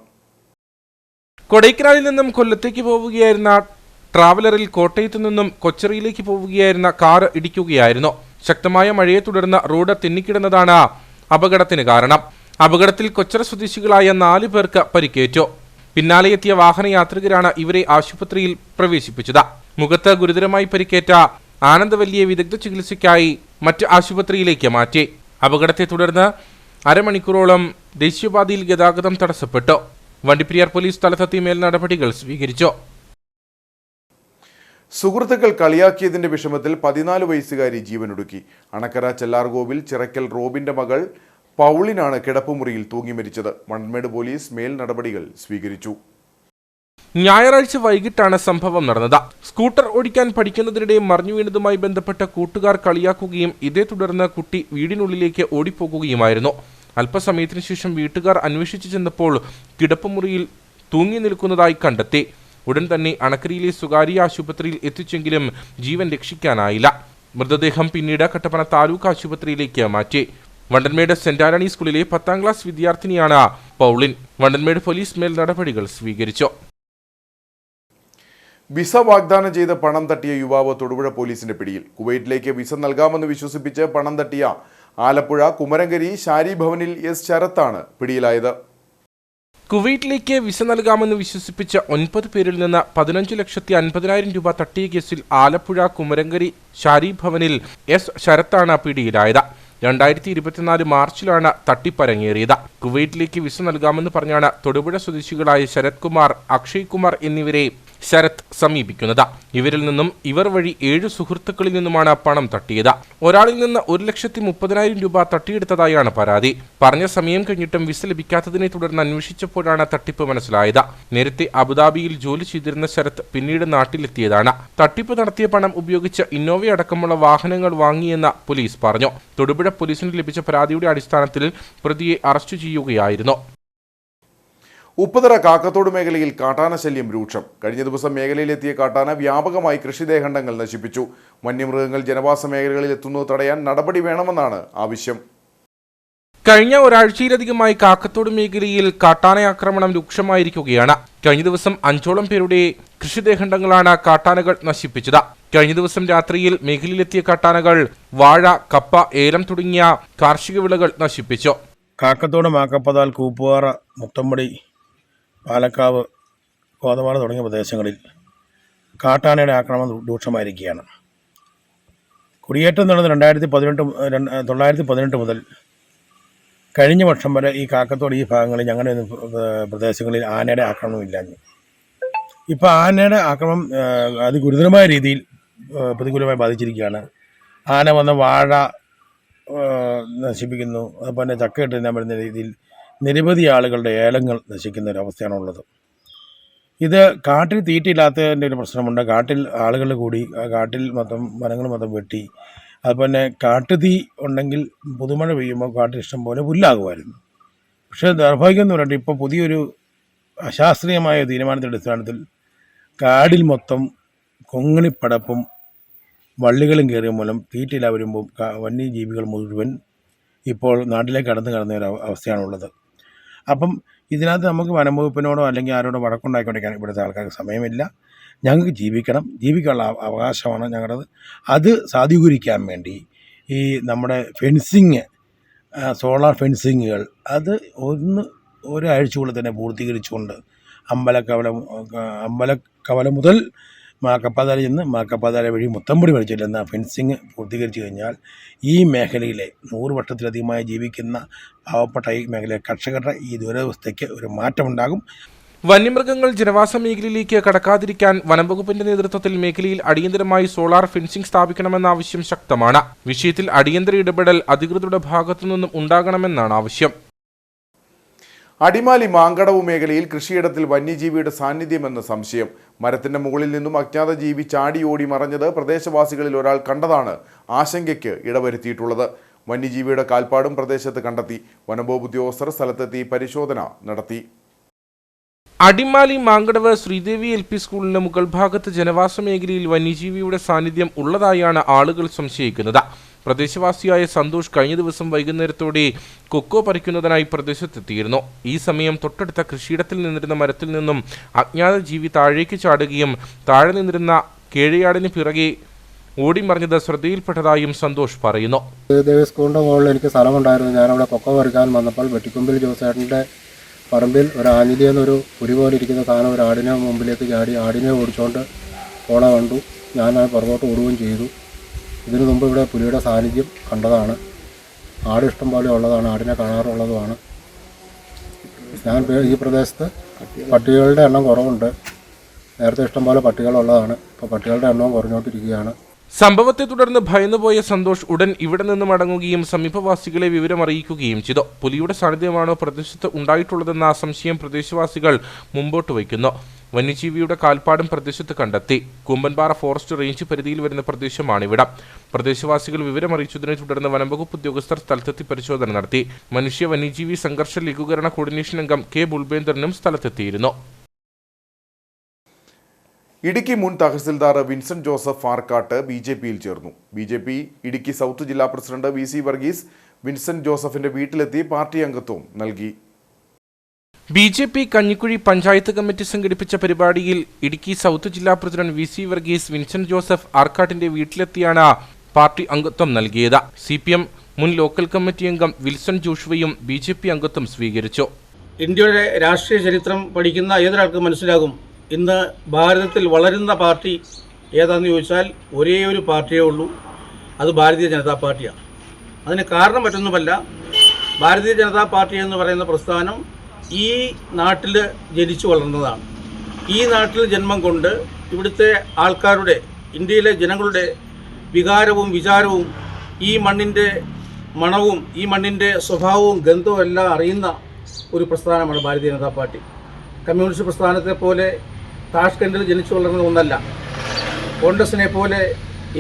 കൊടൈക്കനാലിൽ നിന്നും കൊല്ലത്തേക്ക് പോവുകയായിരുന്ന ട്രാവലറിൽ കോട്ടയത്തു നിന്നും കൊച്ചറിയിലേക്ക് പോവുകയായിരുന്ന കാർ ഇടിക്കുകയായിരുന്നു. ശക്തമായ മഴയെ തുടർന്ന് റോഡ് തെന്നിക്കിടന്നതാണ് അപകടത്തിന് കാരണം. അപകടത്തിൽ കൊച്ചറ സ്വദേശികളായ 4 പേർക്ക് പരിക്കേറ്റു. പിന്നാലെ എത്തിയ വാഹനയാത്രികരാണ് ഇവരെ ആശുപത്രിയിൽ പ്രവേശിപ്പിച്ചത്. മുഖത്ത് ഗുരുതരമായി പരിക്കേറ്റ ആനന്ദവല്ലിയെ വിദഗ്ധ ചികിത്സയ്ക്കായി മറ്റ് ആശുപത്രിയിലേക്ക് മാറ്റി. അപകടത്തെ തുടർന്ന് അരമണിക്കൂറോളം ദേശീയപാതയിൽ ഗതാഗതം തടസ്സപ്പെട്ടു. വണ്ടിപ്പെരിയാർ പോലീസ് സ്ഥലത്തെത്തി മേൽ നടപടികൾ സ്വീകരിച്ചു. സുഹൃത്തുക്കൾ കളിയാക്കിയതിന്റെ വിഷമത്തിൽ 14 വയസ്സുകാരി ജീവനൊടുക്കി. അണക്കര ചെല്ലാർകോവിൽ ചിറക്കൽ റോബിന്റെ മകൾ പൗളിനാണ് കിടപ്പുമുറിയിൽ തൂങ്ങി മരിച്ചത്. വണ്ടൻമേട് പോലീസ് മേൽ നടപടികൾ സ്വീകരിച്ചു. ഞായറാഴ്ച വൈകിട്ടാണ് സംഭവം നടന്നത്. സ്കൂട്ടർ ഓടിക്കാൻ പഠിക്കുന്നതിനിടെ മറിഞ്ഞു വീണതുമായി ബന്ധപ്പെട്ട കൂട്ടുകാർ കളിയാക്കുകയും ഇതേ തുടർന്ന് കുട്ടി വീടിനുള്ളിലേക്ക് ഓടിപ്പോകുകയുമായിരുന്നു. അല്പസമയത്തിനു ശേഷം വീട്ടുകാർ അന്വേഷിച്ചു ചെന്നപ്പോൾ കിടപ്പുമുറിയിൽ തൂങ്ങി നിൽക്കുന്നതായി കണ്ടെത്തി. ഉടൻ തന്നെ അണക്കരയിലെ സ്വകാര്യ ആശുപത്രിയിൽ എത്തിച്ചെങ്കിലും ജീവൻ രക്ഷിക്കാനായില്ല. മൃതദേഹം പിന്നീട് കട്ടപ്പന താലൂക്ക് ആശുപത്രിയിലേക്ക് മാറ്റി. വണ്ടൻമേട് സെന്റ് ആന്റണി സ്കൂളിലെ 10ാം ക്ലാസ് വിദ്യാർത്ഥിനിയാണ് പൗളിൻ. വണ്ടൻമേട് പോലീസ് മേൽ നടപടികൾ സ്വീകരിച്ചു. വിസ വാഗ്ദാനം ചെയ്ത് പണം തട്ടിയ യുവാവ് തൊടുപുഴ പോലീസിന്റെ പിടിയിൽ. കുവൈറ്റിലേക്ക് വിസ നൽകാമെന്ന് വിശ്വസിപ്പിച്ച് പണം തട്ടിയ ആലപ്പുഴ കുമരങ്കരി ശാരി ഭവനിൽ എസ് ശരത്താണ് പിടിയിലായത്. കുവൈറ്റിലേക്ക് വിസ നൽകാമെന്ന് വിശ്വസിപ്പിച്ച 9 പേരിൽ നിന്ന് 15,50,000 രൂപ തട്ടിയ കേസിൽ ആലപ്പുഴ കുമരങ്കരി ശാരി ഭവനിൽ എസ് ശരത്താണ് പിടിയിലായത്. 2024 മാർച്ചിലാണ് തട്ടിപ്പരങ്ങേറിയത്. കുവൈറ്റിലേക്ക് വിസ നൽകാമെന്ന് പറഞ്ഞാണ് തൊടുപുഴ സ്വദേശികളായ ശരത് കുമാർ, അക്ഷയ് കുമാർ എന്നിവരെ ശരത് സമീപിക്കുന്നത്. ഇവരിൽ നിന്നും ഇവർ വഴി 7 സുഹൃത്തുക്കളിൽ നിന്നുമാണ് പണം തട്ടിയത്. ഒരാളിൽ നിന്ന് 1,30,000 രൂപ തട്ടിയെടുത്തതായാണ് പരാതി. പറഞ്ഞ സമയം കഴിഞ്ഞിട്ടും വിസ ലഭിക്കാത്തതിനെ തുടർന്ന് അന്വേഷിച്ചപ്പോഴാണ് തട്ടിപ്പ് മനസ്സിലായത്. നേരത്തെ അബുദാബിയിൽ ജോലി ചെയ്തിരുന്ന ശരത് പിന്നീട് നാട്ടിലെത്തിയതാണ്. തട്ടിപ്പ് നടത്തിയ പണം ഉപയോഗിച്ച് ഇന്നോവ അടക്കമുള്ള വാഹനങ്ങൾ വാങ്ങിയെന്ന് പോലീസ് പറഞ്ഞു. തൊടുപുഴ പോലീസിന് ലഭിച്ച പരാതിയുടെ അടിസ്ഥാനത്തിൽ പ്രതിയെ അറസ്റ്റ് ചെയ്യുകയായിരുന്നു. ഉപ്പുതറ കാക്കത്തോട് മേഖലയിൽ കാട്ടാന ശല്യം രൂക്ഷം. കഴിഞ്ഞ ദിവസം മേഖലയിലെത്തിയ കാട്ടാന വ്യാപകമായി കൃഷിദേഹണ്ഡങ്ങൾ നശിപ്പിച്ചു. വന്യമൃഗങ്ങൾ ജനവാസ മേഖലകളിൽ എത്തുന്നത് തടയാൻ നടപടി വേണമെന്നാണ് ആവശ്യം. കഴിഞ്ഞ ഒരാഴ്ചയിലധികമായി കാക്കത്തോട് മേഖലയിൽ കാട്ടാന ആക്രമണം രൂക്ഷമായിരിക്കുകയാണ്. കഴിഞ്ഞ ദിവസം 5ഓളം പേരുടെ കൃഷിദേഹണ്ഡങ്ങളാണ് കാട്ടാനകൾ നശിപ്പിച്ചത്. കഴിഞ്ഞ ദിവസം രാത്രിയിൽ മേഖലയിലെത്തിയ കാട്ടാനകൾ വാഴ, കപ്പ, ഏലം തുടങ്ങിയ കാർഷിക വിളകൾ നശിപ്പിച്ചു. കാക്കത്തോട്, മാക്കപ്പതാൽ, കൂപ്പുപാറ, മുത്തമ്പടി, പാലക്കാവ്, കോതവാള തുടങ്ങിയ പ്രദേശങ്ങളിൽ കാട്ടാനയുടെ ആക്രമണം രൂക്ഷമായിരിക്കുകയാണ്. കുടിയേറ്റം നടന്ന 1918 മുതൽ കഴിഞ്ഞ വർഷം വരെ ഈ കാക്കത്തോട് ഈ ഭാഗങ്ങളിൽ ഞങ്ങളുടെ പ്രദേശങ്ങളിൽ ആനയുടെ ആക്രമണം ഇല്ലാഞ്ഞു. ഇപ്പോൾ ആനയുടെ ആക്രമണം അതിഗുരുതരമായ രീതിയിൽ പ്രതികൂലമായി ബാധിച്ചിരിക്കുകയാണ്. ആന വന്ന വാഴ നശിപ്പിക്കുന്നു. അതുപോലെ ചക്കയിട്ട് തിന്നാൻ വരുന്ന രീതിയിൽ നിരവധി ആളുകളുടെ ഏലങ്ങൾ നശിക്കുന്ന ഒരവസ്ഥയാണുള്ളത്. ഇത് കാട്ടിൽ തീറ്റയില്ലാത്തതിൻ്റെ ഒരു പ്രശ്നമുണ്ട്. കാട്ടിൽ ആളുകൾ കൂടി കാട്ടിൽ മൊത്തം മരങ്ങൾ മൊത്തം വെട്ടി. അതുപോലെ കാട്ടുതീ ഉണ്ടെങ്കിൽ പുതുമഴ പെയ്യുമ്പോൾ കാട്ടിൽ ഇഷ്ടം പോലെ പുല്ലാകുമായിരുന്നു. പക്ഷേ ദൗർഭാഗ്യം എന്ന് പറഞ്ഞിട്ട് ഇപ്പോൾ പുതിയൊരു അശാസ്ത്രീയമായ തീരുമാനത്തിൻ്റെ അടിസ്ഥാനത്തിൽ കാടിൽ മൊത്തം കൊങ്ങിണിപ്പടപ്പും വള്ളികളും കയറിയ മൂലം തീറ്റയില്ല വരുമ്പോൾ വന്യജീവികൾ മുഴുവൻ ഇപ്പോൾ നാട്ടിലേക്ക് കടന്ന ഒരു അവസ്ഥയാണുള്ളത്. അപ്പം ഇതിനകത്ത് നമുക്ക് വനംവകുപ്പിനോടോ അല്ലെങ്കിൽ ആരോടോ വഴക്കുണ്ടാക്കിക്കൊണ്ടിരിക്കാൻ ഇവിടുത്തെ ആൾക്കാർക്ക് സമയമില്ല. ഞങ്ങൾക്ക് ജീവിക്കാനുള്ള അവകാശമാണ് ഞങ്ങളുടേത്. അത് സാധൂകരിക്കാൻ വേണ്ടി ഈ നമ്മുടെ ഫെൻസിങ്, സോളാർ ഫെൻസിങ്ങുകൾ അത് ഒരാഴ്ചക്കുള്ളിൽ തന്നെ പൂർത്തീകരിച്ചുകൊണ്ട് അമ്പലക്കവല മുതൽ മാക്കപ്പാതാല ചെന്ന് മാക്കപ്പാതാല വഴി മുത്തമ്പടി വഴി ചെല്ലുന്ന ഫെൻസിങ് പൂർത്തീകരിച്ചു കഴിഞ്ഞാൽ ഈ മേഖലയിലെ 100 വർഷത്തിലധികമായി ജീവിക്കുന്ന പാവപ്പെട്ട ഈ മേഖലയിലെ കർഷകരുടെ ഈ ദുരവസ്ഥയ്ക്ക് ഒരു മാറ്റമുണ്ടാകും. വന്യമൃഗങ്ങൾ ജനവാസ മേഖലയിലേക്ക് കടക്കാതിരിക്കാൻ വനംവകുപ്പിന്റെ നേതൃത്വത്തിൽ മേഖലയിൽ അടിയന്തരമായി സോളാർ ഫെൻസിംഗ് സ്ഥാപിക്കണമെന്ന ആവശ്യം ശക്തമാണ്. വിഷയത്തിൽ അടിയന്തര ഇടപെടൽ അധികൃതരുടെ ഭാഗത്തുനിന്നും ഉണ്ടാകണമെന്നാണ് ആവശ്യം. അടിമാലി മാങ്കടവ് മേഖലയിൽ കൃഷിയിടത്തിൽ വന്യജീവിയുടെ സാന്നിധ്യമെന്ന് സംശയം. മരത്തിന്റെ മുകളിൽ നിന്നും അജ്ഞാത ജീവി ചാടി ഓടി മറഞ്ഞത് പ്രദേശവാസികളിൽ ഒരാൾ കണ്ടതാണ് ആശങ്കയ്ക്ക് ഇടവരുത്തിയിട്ടുള്ളത്. വന്യജീവിയുടെ കാൽപ്പാടും പ്രദേശത്ത് കണ്ടെത്തി. വനംവകുപ്പ് ഉദ്യോഗസ്ഥർ സ്ഥലത്തെത്തി പരിശോധന നടത്തി. അടിമാലി മാങ്കടവ് ശ്രീദേവി LP സ്കൂളിന് മുകൾ ഭാഗത്ത് ജനവാസ മേഖലയിൽ വന്യജീവിയുടെ സാന്നിധ്യം ഉള്ളതായാണ് ആളുകൾ സംശയിക്കുന്നത്. പ്രദേശവാസിയായ സന്തോഷ് കഴിഞ്ഞ ദിവസം വൈകുന്നേരത്തോടെ കൊക്കോ പറിക്കുന്നതിനായി പ്രദേശത്തെത്തിയിരുന്നു. ഈ സമയം തൊട്ടടുത്ത കൃഷിയിടത്തിൽ നിന്നിരുന്ന മരത്തിൽ നിന്നും അജ്ഞാത ജീവി താഴേക്ക് ചാടുകയും താഴെ നിന്നിരുന്ന കേഴയാടിന് പിറകെ ഓടിമറിഞ്ഞത് ശ്രദ്ധയിൽപ്പെട്ടതായും സന്തോഷ് പറയുന്നു. ദേവി സ്കൂളിൻ്റെ മുകളിൽ എനിക്ക് സ്ഥലമുണ്ടായിരുന്നു. ഞാനവിടെ കൊക്കോ പറിക്കാൻ വന്നപ്പോൾ വെട്ടിക്കുമ്പിൽ ജോസേട്ടൻ്റെ പറമ്പിൽ ഒരു ആഞ്ഞിലി എന്നൊരു പുരി പോലെ ഇരിക്കുന്ന സാധനം ഒരു ആടിനെ മുമ്പിലേക്ക് ചാടി ആടിനെ ഓടിച്ചുകൊണ്ട് പോണ കണ്ടു. ഞാൻ പുറകോട്ട് ഓടുകയും ചെയ്തു. ഇതിനു മുമ്പ് ഇവിടെ പുലിയുടെ സാന്നിധ്യം കണ്ടതാണ്. ആട് ഇഷ്ടം പോലെ ഉള്ളതാണ്, ആടിനെ കാണാറുള്ളതുമാണ്. ഞാൻ ഈ പ്രദേശത്ത് പട്ടികളുടെ എണ്ണം കുറവുണ്ട്. നേരത്തെ ഇഷ്ടംപോലെ പട്ടികളുള്ളതാണ്. ഇപ്പോൾ പട്ടികളുടെ എണ്ണവും കുറഞ്ഞുകൊണ്ടിരിക്കുകയാണ്. സംഭവത്തെ തുടർന്ന് ഭയന്നുപോയ സന്തോഷ് ഉടൻ ഇവിടെ നിന്ന് മടങ്ങുകയും സമീപവാസികളെ വിവരമറിയിക്കുകയും ചെയ്തു. പുലിയുടെ സാന്നിധ്യമാണോ പ്രദേശത്ത് ഉണ്ടായിട്ടുള്ളതെന്ന സംശയം പ്രദേശവാസികൾ മുമ്പോട്ട് വയ്ക്കുന്നു. വന്യജീവിയുടെ കാൽപ്പാടും പ്രദേശത്ത് കണ്ടെത്തി. കുമ്പൻപാറ ഫോറസ്റ്റ് റേഞ്ച് പരിധിയിൽ വരുന്ന പ്രദേശമാണിവിടം. പ്രദേശവാസികൾ വിവരമറിയിച്ചതിനെ തുടർന്ന് വനംവകുപ്പ് ഉദ്യോഗസ്ഥർ സ്ഥലത്തെത്തി പരിശോധന നടത്തി. മനുഷ്യ വന്യജീവി സംഘർഷ ലഘൂകരണ കോർഡിനേഷൻ അംഗം K. ബുൾബേന്ദ്രനും സ്ഥലത്തെത്തിയിരുന്നു. ഇടുക്കി മുൻ തഹസിൽദാർ വിൻസെന്റ് ജോസഫ് ആർക്കാട്ട് BJPയിൽ ചേർന്നു. BJP ഇടുക്കി സൗത്ത് ജില്ലാ പ്രസിഡന്റ് VC വർഗീസ് വിൻസെന്റ് ജോസഫിന്റെ വീട്ടിലെത്തി പാർട്ടി അംഗത്വം നൽകി. BJP കഞ്ഞിക്കുഴി പഞ്ചായത്ത് കമ്മിറ്റി സംഘടിപ്പിച്ച പരിപാടിയിൽ ഇടുക്കി സൗത്ത് ജില്ലാ president VC Varghese Vincent Joseph ആർക്കാട്ടിന്റെ വീട്ടിലെത്തിയാണ് പാർട്ടി അംഗത്വം നൽകിയത്. CPM മുൻ ലോക്കൽ കമ്മിറ്റി അംഗം വിൽസൺ ജോഷുവയും BJP അംഗത്വം സ്വീകരിച്ചു. ഇന്ത്യയുടെ രാഷ്ട്രീയ ചരിത്രം പഠിക്കുന്ന ഏതൊരാൾക്കും മനസ്സിലാകും, ഇന്ന് ഭാരതത്തിൽ വളരുന്ന പാർട്ടി ഏതാണെന്ന് ചോദിച്ചാൽ ഒരേ ഒരു പാർട്ടിയേ ഉള്ളൂ, അത് ഭാരതീയ ജനതാ പാർട്ടിയാണ്. അതിന് കാരണം മറ്റൊന്നുമല്ല, ഭാരതീയ ജനതാ പാർട്ടി എന്ന് പറയുന്ന പ്രസ്ഥാനം ഈ നാട്ടിൽ ജനിച്ചു വളർന്നതാണ്. ഈ നാട്ടിൽ ജന്മം കൊണ്ട് ഇവിടുത്തെ ആൾക്കാരുടെ, ഇന്ത്യയിലെ ജനങ്ങളുടെ വികാരവും വിചാരവും, ഈ മണ്ണിൻ്റെ മണവും ഈ മണ്ണിൻ്റെ സ്വഭാവവും ഗന്ധവും എല്ലാം അറിയുന്ന ഒരു പ്രസ്ഥാനമാണ് ഭാരതീയ ജനതാ പാർട്ടി. കമ്മ്യൂണിസ്റ്റ് പ്രസ്ഥാനത്തെ പോലെ താഷ്കണ്ടിൽ ജനിച്ചു വളർന്ന ഒന്നല്ല. കോൺഗ്രസിനെ പോലെ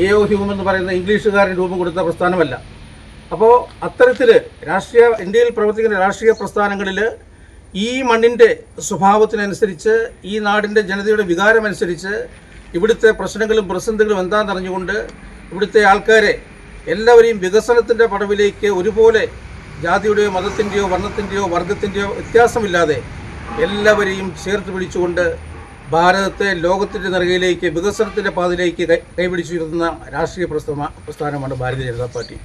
എ.ഒ. ഹ്യൂം എന്ന് പറയുന്ന ഇംഗ്ലീഷുകാരൻ രൂപം കൊടുത്ത പ്രസ്ഥാനമല്ല. അപ്പോൾ അത്തരത്തിൽ ഇന്ത്യയിൽ പ്രവർത്തിക്കുന്ന രാഷ്ട്രീയ പ്രസ്ഥാനങ്ങളിൽ ഈ മണ്ണിൻ്റെ സ്വഭാവത്തിനനുസരിച്ച്, ഈ നാടിൻ്റെ ജനതയുടെ വികാരമനുസരിച്ച് ഇവിടുത്തെ പ്രശ്നങ്ങളും പ്രതിസന്ധികളും എന്താണെന്നറിഞ്ഞുകൊണ്ട് ഇവിടുത്തെ ആൾക്കാരെ എല്ലാവരെയും വികസനത്തിൻ്റെ പടവിലേക്ക് ഒരുപോലെ ജാതിയുടെയോ മതത്തിൻ്റെയോ വർണ്ണത്തിൻ്റെയോ വർഗത്തിൻ്റെയോ വ്യത്യാസമില്ലാതെ എല്ലാവരെയും ചേർത്ത് പിടിച്ചുകൊണ്ട് ഭാരതത്തെ ലോകത്തിൻ്റെ നെറുകയിലേക്ക്, വികസനത്തിൻ്റെ പാതയിലേക്ക് കൈപിടിച്ചുയർത്തുന്ന രാഷ്ട്രീയ പ്രസ്ഥാനമാണ് ഭാരതീയ ജനതാ പാർട്ടി.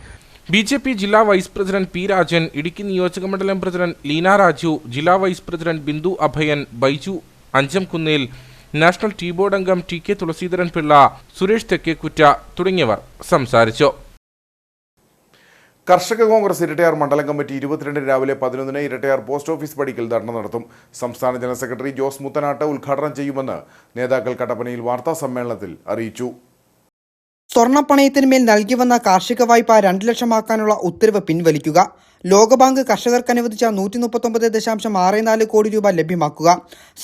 ബി.ജെ.പി. ജില്ലാ vice president P. Rajan, Idukki നിയോജകമണ്ഡലം പ്രസിഡന്റ് ലീന രാജു, ജില്ലാ vice president Bindu Abhayan, Baiju Anchamkunnel, National Tea Board അംഗം ടി.കെ. തുളസീധരൻ പിള്ള, സുരേഷ് തെക്കേക്കുറ്റ തുടങ്ങിയവർ സംസാരിച്ചു. കർഷക കോൺഗ്രസ് ഇരട്ടയാർ മണ്ഡലം കമ്മിറ്റി 22 രാവിലെ 11 ഇരട്ടയാർ പോസ്റ്റ് ഓഫീസ് പടിക്കൽ ധർണ നടത്തും. സംസ്ഥാന ജനറൽ സെക്രട്ടറി ജോസ് മുത്തനാട്ട് ഉദ്ഘാടനം ചെയ്യുമെന്ന് നേതാക്കൾ കട്ടപ്പനയിൽ വാർത്താ സമ്മേളനത്തിൽ അറിയിച്ചു. സ്വർണ്ണപ്പണയത്തിന്മേൽ നൽകി വന്ന കാർഷിക വായ്പ 2 ലക്ഷമാക്കാനുള്ള ഉത്തരവ് പിൻവലിക്കുക. ലോകബാങ്ക് കർഷകർക്ക് അനുവദിച്ച 139.64 കോടി രൂപ ലഭ്യമാക്കുക.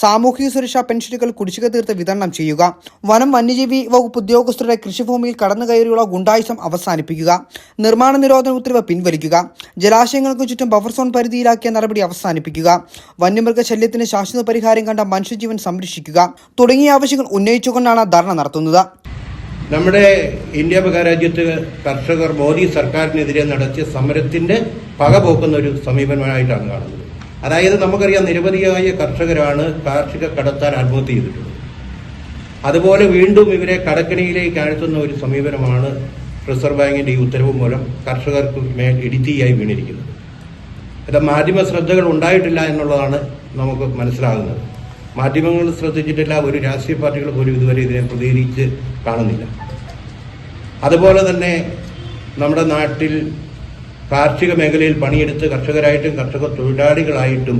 സാമൂഹിക സുരക്ഷാ പെൻഷനുകൾ കുടിശ്ശിക തീർത്ത് വിതരണം ചെയ്യുക. വനം വന്യജീവി വകുപ്പ് ഉദ്യോഗസ്ഥരുടെ കൃഷിഭൂമിയിൽ കടന്നുകയറിയുള്ള ഗുണ്ടായിസം അവസാനിപ്പിക്കുക. നിർമ്മാണ നിരോധന ഉത്തരവ് പിൻവലിക്കുക. ജലാശയങ്ങൾക്ക് ചുറ്റും ബഫർ സോൺ പരിധിയിലാക്കിയ നടപടി അവസാനിപ്പിക്കുക. വന്യമൃഗശല്യത്തിന് ശാശ്വത പരിഹാരം കണ്ട മനുഷ്യജീവൻ സംരക്ഷിക്കുക തുടങ്ങിയ ആവശ്യങ്ങൾ ഉന്നയിച്ചുകൊണ്ടാണ് ധർണ നടത്തുന്നത്. നമ്മുടെ ഇന്ത്യ മഹാരാജ്യത്ത് കർഷകർ മോദി സർക്കാരിനെതിരെ നടത്തിയ സമരത്തിന്റെ പകപോക്കുന്ന ഒരു സമീപനമായിട്ടാണ് കാണുന്നത്. അതായത് നമുക്കറിയാം, നിരവധിയായ കർഷകരാണ് കാർഷിക കടത്താൻ ആത്മഹത്യ ചെയ്തിട്ടുള്ളത്. അതുപോലെ വീണ്ടും ഇവരെ കടക്കണിയിലേക്ക് ആഴ്ത്തുന്ന ഒരു സമീപനമാണ് റിസർവ് ബാങ്കിന്റെ ഈ ഉത്തരവ് മൂലം കർഷകർക്ക് മേൽ ഇടിത്തീയായി വീണിരിക്കുന്നത്. ഇത് മാധ്യമ ശ്രദ്ധകൾ ഉണ്ടായിട്ടില്ല എന്നുള്ളതാണ് നമുക്ക് മനസ്സിലാകുന്നത്. മാധ്യമങ്ങൾ ശ്രദ്ധിച്ചിട്ടില്ല, ഒരു രാഷ്ട്രീയ പാർട്ടികൾ പോലും ഇതുവരെ ഇതിനെ പ്രതികരിച്ച് കാണുന്നില്ല. അതുപോലെ തന്നെ നമ്മുടെ നാട്ടിൽ കാർഷിക മേഖലയിൽ പണിയെടുത്ത് കർഷകരായിട്ടും കർഷക തൊഴിലാളികളായിട്ടും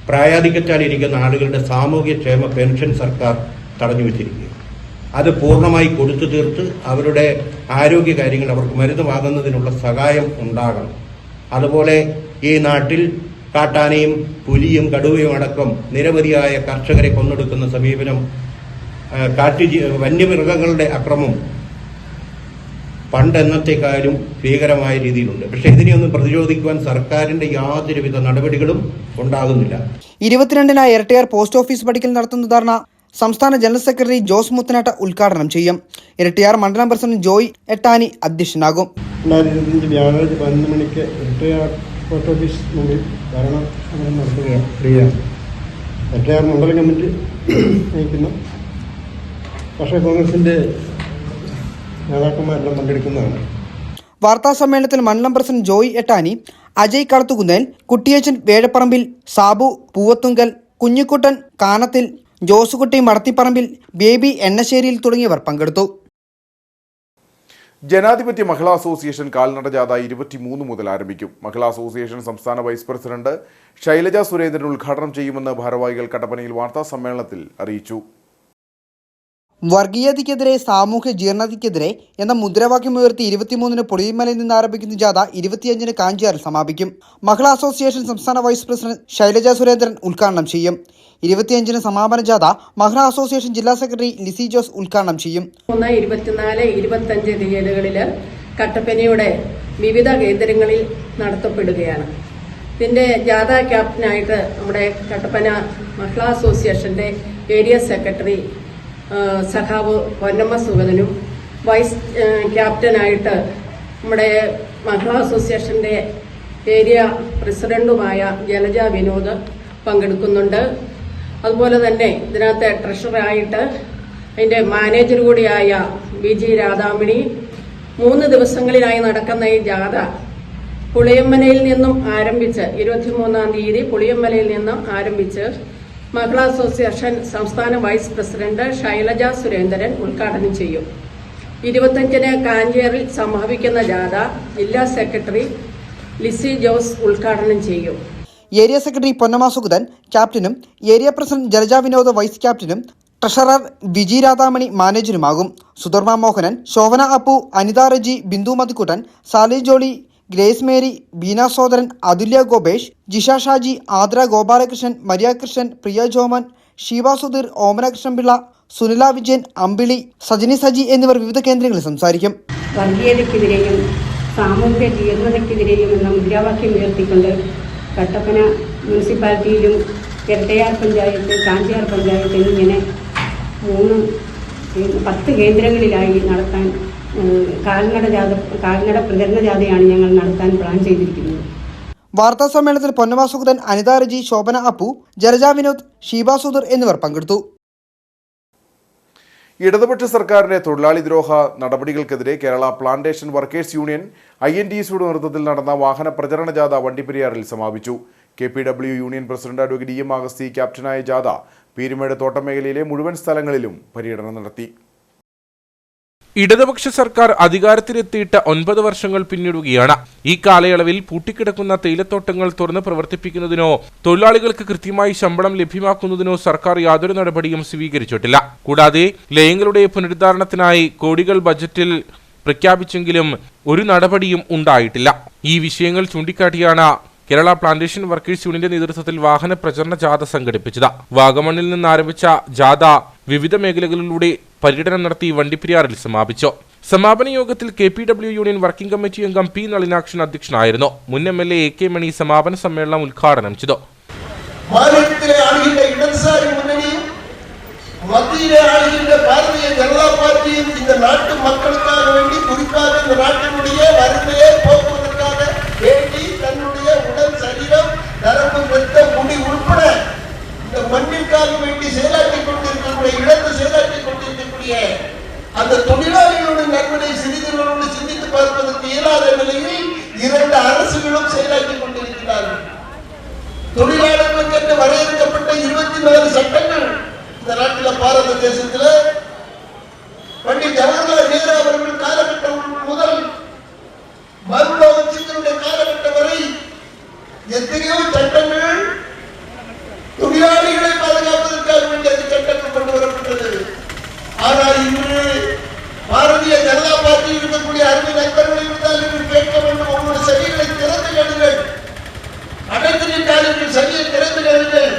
പ്രായാധിക്യത്താൽ ഇരിക്കുന്ന ആളുകളുടെ സാമൂഹ്യക്ഷേമ പെൻഷൻ സർക്കാർ തടഞ്ഞു വെച്ചിരിക്കുക. അത് പൂർണ്ണമായി കൊടുത്തു തീർത്ത് അവരുടെ ആരോഗ്യ കാര്യങ്ങൾ, അവർക്ക് മരുന്ന് വാങ്ങുന്നതിനുള്ള സഹായം ഉണ്ടാകണം. അതുപോലെ ഈ നാട്ടിൽ കാട്ടാനയും പുലിയും കടുവയും അടക്കം നിരവധിയായ കർഷകരെ കൊന്നൊടുക്കുന്ന സമീപനം, വന്യമൃഗങ്ങളുടെ അക്രമം പണ്ടെന്നത്തെക്കാളും ഭീകരമായ രീതിയിലുണ്ട്. പക്ഷെ ഇതിനെയൊന്നും പ്രതിരോധിക്കുവാൻ സർക്കാരിന്റെ യാതൊരുവിധ നടപടികളും ഉണ്ടാകുന്നില്ല. 22 ഇരട്ടയാർ പോസ്റ്റ് ഓഫീസ് പടിക്കൽ നടത്തുന്ന ധർണ സംസ്ഥാന ജനറൽ സെക്രട്ടറി ജോസ് മുത്തനാട്ട് ഉദ്ഘാടനം ചെയ്യും. ഇരട്ടയാർ മണ്ഡലം പ്രസിഡന്റ് ജോയ് എട്ടാനി അധ്യക്ഷനാകും. 2025 വ്യാഴാഴ്ച 11 മണിക്ക് ഇരട്ടയാർ പോസ്റ്റ് ഓഫീസ് മുമ്പിൽ ധർണ നടത്തുകയാണ്. ഇരട്ടയാർ മണ്ഡലം കമ്മിറ്റി നയിക്കുന്ന കർഷക കോൺഗ്രസിന്റെ നേതാക്കന്മാരെല്ലാം പങ്കെടുക്കുന്നതാണ്. വാർത്താ സമ്മേളനത്തിൽ മണ്ഡലം പ്രസിഡന്റ് ജോയ് എട്ടാനി, അജയ് കളത്തുകുന്നേൽ, കുട്ടിയച്ചൻ വേഴപ്പറമ്പിൽ, സാബു പൂവത്തുങ്കൽ, കുഞ്ഞിക്കുട്ടൻ കാനത്തിൽ, ജോസുകുട്ടി മടത്തിപ്പറമ്പിൽ, ബേബി എണ്ണശ്ശേരിയിൽ തുടങ്ങിയവർ പങ്കെടുത്തു. ജനാധിപത്യ മഹിളാ അസോസിയേഷൻ കാൽനട ജാഥ 23 മുതൽ ആരംഭിക്കും. മഹിളാ അസോസിയേഷൻ സംസ്ഥാന വൈസ് പ്രസിഡന്റ് ശൈലജ സുരേന്ദ്രൻ ഉദ്ഘാടനം ചെയ്യുമെന്ന് ഭാരവാഹികൾ കട്ടപ്പനയിൽ വാർത്താ സമ്മേളനത്തിൽ അറിയിച്ചു. വർഗീയതയ്ക്കെതിരെ സാമൂഹ്യ ജീർണതയ്ക്കെതിരെ എന്ന മുദ്രാവാക്യമുയർത്തി 23 പൊടിമലയിൽ നിന്ന് ആരംഭിക്കുന്ന ജാഥ 25 കാഞ്ചിയാറിൽ സമാപിക്കും. മഹിളാ അസോസിയേഷൻ സംസ്ഥാന വൈസ് പ്രസിഡന്റ് ശൈലജ സുരേന്ദ്രൻ ഉദ്ഘാടനം ചെയ്യും. 25 സമാപന ജാഥ മഹിളാ അസോസിയേഷൻ ജില്ലാ സെക്രട്ടറി ലിസി ജോസ് ഉദ്ഘാടനം ചെയ്യും. 24, 25 തീയതികളിൽ കട്ടപ്പനയുടെ വിവിധ കേന്ദ്രങ്ങളിൽ നടത്തപ്പെടുകയാണ്. ഇതിൻ്റെ ജാഥ ക്യാപ്റ്റനായിട്ട് നമ്മുടെ കട്ടപ്പന മഹിളാ അസോസിയേഷൻ്റെ ഏരിയ സെക്രട്ടറി സഖാവ് പൊന്നമ്മ സുഗതനും, വൈസ് ക്യാപ്റ്റനായിട്ട് നമ്മുടെ മഹിളാ അസോസിയേഷൻ്റെ ഏരിയ പ്രസിഡന്റുമായ ജലജ വിനോദ് പങ്കെടുക്കുന്നുണ്ട്. അതുപോലെ തന്നെ ഇതിനകത്ത് ട്രഷററായിട്ട് അതിൻ്റെ മാനേജർ കൂടിയായ ബി.ജി. രാധാമണി. 3 ദിവസങ്ങളിലായി നടക്കുന്ന ഈ ജാഥ പുളിയമ്മലയിൽ നിന്നും ആരംഭിച്ച് 23-ാം തീയതി പുളിയമ്മലയിൽ നിന്നും ആരംഭിച്ച് മഹിളാ അസോസിയേഷൻ സംസ്ഥാന വൈസ് പ്രസിഡന്റ് ശൈലജ സുരേന്ദ്രൻ ഉദ്ഘാടനം ചെയ്യും. 25-ന് കാഞ്ചേറിൽ സമാപിക്കുന്ന ജാഥ ജില്ലാ സെക്രട്ടറി ലിസി ജോസ് ഉദ്ഘാടനം ചെയ്യും. ഏരിയ സെക്രട്ടറി പൊന്നമ്മ സുഗതൻ ക്യാപ്റ്റനും area president Jalaja Vinod vice ക്യാപ്റ്റനും ട്രഷറർ വിജി രാധാമണി മാനേജരുമാകും. Sudharma Mohanan, Shobhana Appu, Anitha Reji, Bindu Mathikuttan, Sally Jolly, Grace Mary, Beena Sodaran, Athulya Gopesh, Jisha Shaji, Adra Gopalakrishnan, Maria Krishnan, Priya Joman, Sheeba Sudheer, Omana Krishnanpillai, Sunila Vijayan, Ambili, Sajini Saji എന്നിവർ വിവിധ കേന്ദ്രങ്ങളിൽ സംസാരിക്കും. വർഗീയതയ്ക്കെതിരെയും സാമൂഹ്യ ജീർണതയ്ക്കെതിരെയും എന്ന മുദ്രാവാക്യം ഉയർത്തിക്കൊണ്ട് കട്ടപ്പന മുനിസിപ്പാലിറ്റിയിലും ഇരട്ടയാർ പഞ്ചായത്ത്, കാഞ്ചിയാർ പഞ്ചായത്ത് എന്നിങ്ങനെ 10 കേന്ദ്രങ്ങളിലായി നടത്താൻ കാൽനട പ്രചരണ ജാഥയാണ് ഞങ്ങൾ നടത്താൻ പ്ലാൻ ചെയ്തിരിക്കുന്നത്. വാർത്താ സമ്മേളനത്തിൽ പൊന്നമ്മ സുഗതൻ, അനിത റജി, ശോഭന അപ്പു, ജലജ വിനോദ്, ഷീബ സുധീർ എന്നിവർ പങ്കെടുത്തു. ഇടതുപക്ഷ സർക്കാരിന്റെ തൊഴിലാളി ദ്രോഹ നടപടികൾക്കെതിരെ കേരള പ്ലാന്റേഷൻ വർക്കേഴ്സ് യൂണിയൻ INTUCയുടെ നേതൃത്വത്തിൽ നടന്ന വാഹന പ്രചരണ ജാഥ വണ്ടിപ്പെരിയാറിൽ സമാപിച്ചു. KPW union president advocate EM അഗസ്തി ക്യാപ്റ്റനായ ജാഥ പീരുമേട് തോട്ടം മേഖലയിലെ മുഴുവൻ സ്ഥലങ്ങളിലും പര്യടനം നടത്തി. ഇടതുപക്ഷ സർക്കാർ അധികാരത്തിലെത്തിയിട്ട് 9 വർഷങ്ങൾ പിന്നിടുകയാണ്. ഈ കാലയളവിൽ പൂട്ടിക്കിടക്കുന്ന തേയിലത്തോട്ടങ്ങൾ തുറന്ന് പ്രവർത്തിപ്പിക്കുന്നതിനോ തൊഴിലാളികൾക്ക് കൃത്യമായി ശമ്പളം ലഭ്യമാക്കുന്നതിനോ സർക്കാർ യാതൊരു നടപടിയും സ്വീകരിച്ചിട്ടില്ല. കൂടാതെ ലയങ്ങളുടെ പുനരുദ്ധാരണത്തിനായി കോടികൾ ബജറ്റിൽ പ്രഖ്യാപിച്ചെങ്കിലും ഒരു നടപടിയും ഉണ്ടായിട്ടില്ല. ഈ വിഷയങ്ങൾ ചൂണ്ടിക്കാട്ടിയാണ് കേരള പ്ലാന്റേഷൻ വർക്കേഴ്സ് യൂണിയന്റെ നേതൃത്വത്തിൽ വാഹന പ്രചരണ ജാഥ സംഘടിപ്പിച്ചത്. വാഗമണ്ണിൽ നിന്ന് ആരംഭിച്ച ജാഥ വിവിധ മേഖലകളിലൂടെ പര്യടനം നടത്തി വണ്ടിപ്പെരിയാറിൽ സമാപിച്ചു. സമാപന യോഗത്തിൽ KPW യൂണിയൻ വർക്കിംഗ് കമ്മിറ്റി അംഗം P. നളിനാക്ഷൻ അധ്യക്ഷനായിരുന്നു. മുൻ MLA AK മണി സമാപന സമ്മേളനം ഉദ്ഘാടനം ചെയ്തു. மத்தியிலே ஆளுகின்ற பாரதிய ஜனதா பார்ட்டியும் இந்த நாட்டு மக்களுக்காக வேண்டி, குறிப்பாக இந்த நாட்டினுடைய வறுமையை போக்குவதற்காக வேண்டி தன்னுடைய உடல், சரீரம், நரம்பு, ரத்தம், முடி உட்பட இந்த மண்ணிற்காக வேண்டி செயலாற்றிக் கொண்டிருக்கக்கூடிய, இழந்து செயலாற்றிக் கொண்டிருக்கக்கூடிய அந்த தொழிலாளிகளுடைய நன்மையை சிறிதளவோடு சிந்தித்து பார்ப்பதற்கு இயலாத நிலையில் 2 அரசுகளும் செயலாற்றிக் கொண்டிருக்கிறார்கள். தொழிலாளர்களுக்கு என்று வரையறுக்கப்பட்ட 24 சட்டங்கள் இந்த நாட்டில், பாரத தேசத்தில் பண்டிட் ஜவஹர்லால் நேரு அவர்கள் காலகட்டம் முதல் மன்மோகன் சிங்கினுடைய காலகட்டம் வரை எத்தனையோ சட்டங்கள் தொழிலாளிகளை பாதுகாப்பதற்காக வேண்டிய சட்டங்கள் கொண்டு வரப்பட்டது. ஆனால் இன்று பாரதிய ஜனதா பார்ட்டியில் இருக்கக்கூடிய அருமை நண்பர்களை இருந்தால் இன்று கேட்க வேண்டும், உங்களுடைய சதிகளை திறந்து கேளுங்கள், அடைத்திருக்கார்கள், சதியை திறந்து கேளுங்கள்.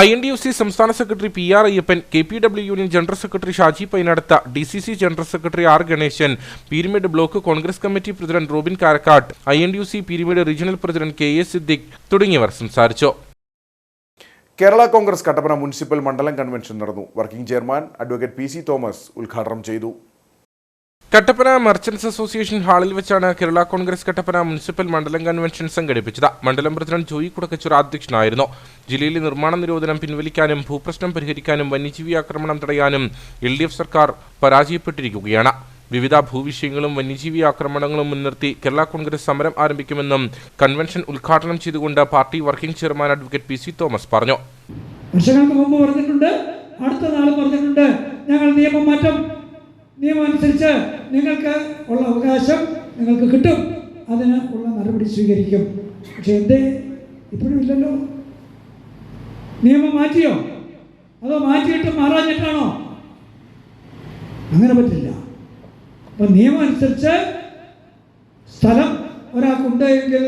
INTUC സംസ്ഥാന secretary PR Ayyappan, KPW union general secretary Shaji Painadathu, DCC general secretary R. Ganeshan, Peermade block Congress committee president Robin Karakkattu, INTUC Peermade regional president KA Siddique തുടങ്ങിയവർ സംസാരിച്ചു. കേരള കോൺഗ്രസ് കട്ടപ്പന മുനിസിപ്പൽ മണ്ഡലം കൺവെൻഷൻ നടന്നു. Working chairman advocate PC Thomas ഉദ്ഘാടനം ചെയ്തു. കട്ടപ്പന മർച്ചന്റ്സ് അസോസിയേഷൻ ഹാളിൽ വെച്ചാണ് കേരള കോൺഗ്രസ് കട്ടപ്പന മുനിസിപ്പൽ മണ്ഡലം കൺവെൻഷൻ സംഘടിപ്പിച്ചത്. മണ്ഡലം പ്രസിഡന്റ് ജോയി കുടക്കച്ചൂർ അധ്യക്ഷനായിരുന്നു. ജില്ലയിലെ നിർമ്മാണ നിരോധനം പിൻവലിക്കാനും ഭൂപ്രശ്നം പരിഹരിക്കാനും വന്യജീവി ആക്രമണം തടയാനും LDF സർക്കാർ പരാജയപ്പെട്ടിരിക്കുകയാണ്. വിവിധ ഭൂവിഷയങ്ങളും വന്യജീവി ആക്രമണങ്ങളും മുൻനിർത്തി കേരള കോൺഗ്രസ് സമരം ആരംഭിക്കുമെന്നും കൺവെൻഷൻ ഉദ്ഘാടനം ചെയ്തുകൊണ്ട് party working chairman advocate PC Thomas പറഞ്ഞു. വർഷങ്ങൾക്ക് മുമ്പ് പറഞ്ഞിട്ടുണ്ട്, അടുത്ത നാൾ പറഞ്ഞിട്ടുണ്ട്, ഞങ്ങൾ നിയമം മാറ്റും, നിയമം അനുസരിച്ച് നിങ്ങൾക്ക് ഉള്ള അവകാശം നിങ്ങൾക്ക് കിട്ടും, അതിന് ഉള്ള നടപടി സ്വീകരിക്കും. പക്ഷെ എന്തേ ഇപ്പോഴും ഇല്ലല്ലോ? നിയമം മാറ്റിയോ? അതോ മാറ്റിയിട്ട് മാറാഞ്ഞിട്ടാണോ? അങ്ങനെ പറ്റില്ല. അപ്പം നിയമം അനുസരിച്ച് സ്ഥലം ഒരാൾക്കുണ്ടെങ്കിൽ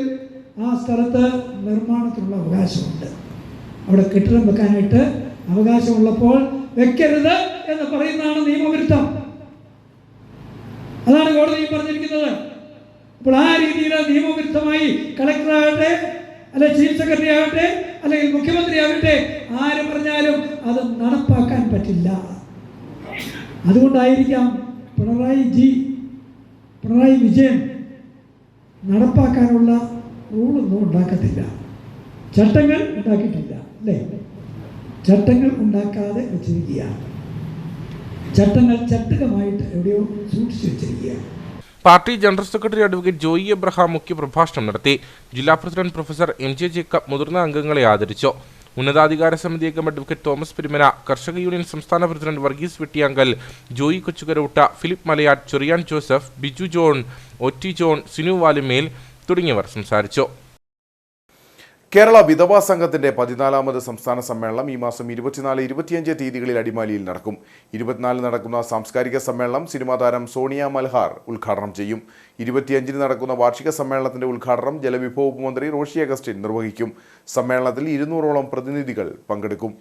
ആ സ്ഥലത്ത് നിർമ്മാണത്തിനുള്ള അവകാശമുണ്ട്. അവിടെ കെട്ടിടം വെക്കാനായിട്ട് അവകാശമുള്ളപ്പോൾ വെക്കരുത് എന്ന് പറയുന്നതാണ് നിയമവിരുദ്ധം. അതാണ് കോടതി പറഞ്ഞിരിക്കുന്നത്. അപ്പോൾ ആ രീതിയിൽ നിയമവിരുദ്ധമായി കളക്ടറാകട്ടെ, അല്ലെ ചീഫ് സെക്രട്ടറി ആകട്ടെ, അല്ലെങ്കിൽ മുഖ്യമന്ത്രി ആകട്ടെ, ആര് പറഞ്ഞാലും അത് നടപ്പാക്കാൻ പറ്റില്ല. അതുകൊണ്ടായിരിക്കാം പിണറായി വിജയൻ നടപ്പാക്കാനുള്ള റൂളൊന്നും ഉണ്ടാക്കത്തില്ല, ചട്ടങ്ങൾ ഉണ്ടാക്കിയിട്ടില്ല, അല്ലേ? ചട്ടങ്ങൾ ഉണ്ടാക്കാതെ വെച്ചിരിക്കുകയാണ്. ചട്ടങ്ങൾ ചട്ടുകമായിട്ട് എവിടെയോ സൂക്ഷിച്ചു വെച്ചിരിക്കുകയാണ്. Party general secretary advocate Joy Abraham മുഖ്യപ്രഭാഷണം നടത്തി. ജില്ലാ പ്രസിഡന്റ് പ്രൊഫസർ MJ ജേക്കബ് മുതിർന്ന അംഗങ്ങളെ ആദരിച്ചു. ഉന്നതാധികാര സമിതി അംഗം അഡ്വക്കേറ്റ് തോമസ് പെരുമന, കർഷക യൂണിയൻ സംസ്ഥാന president Varghese Vettiyankal, Joy Kochukarotta, Philip Malayattu, Choriyan Joseph, Biju John, OT John, Sinu Valumel തുടങ്ങിയവർ സംസാരിച്ചു. കേരള വിധവാ സംഘത്തിന്റെ 14ാമത് സംസ്ഥാന സമ്മേളനം ഈ മാസം 24-25 തീയതികളിൽ അടിമാലിയിൽ നടക്കും. 24 നടക്കുന്ന സാംസ്കാരിക സമ്മേളനം സിനിമാ താരം സോണിയ മൽഹാർ ഉദ്ഘാടനം ചെയ്യും. 25 നടക്കുന്ന വാർഷിക സമ്മേളനത്തിന്റെ ഉദ്ഘാടനം ജലവിഭവ ഉപമന്ത്രി റോഷി അഗസ്റ്റിൻ നിർവഹിക്കും. സമ്മേളനത്തിൽ 200ഓളം പ്രതിനിധികൾ പങ്കെടുക്കും.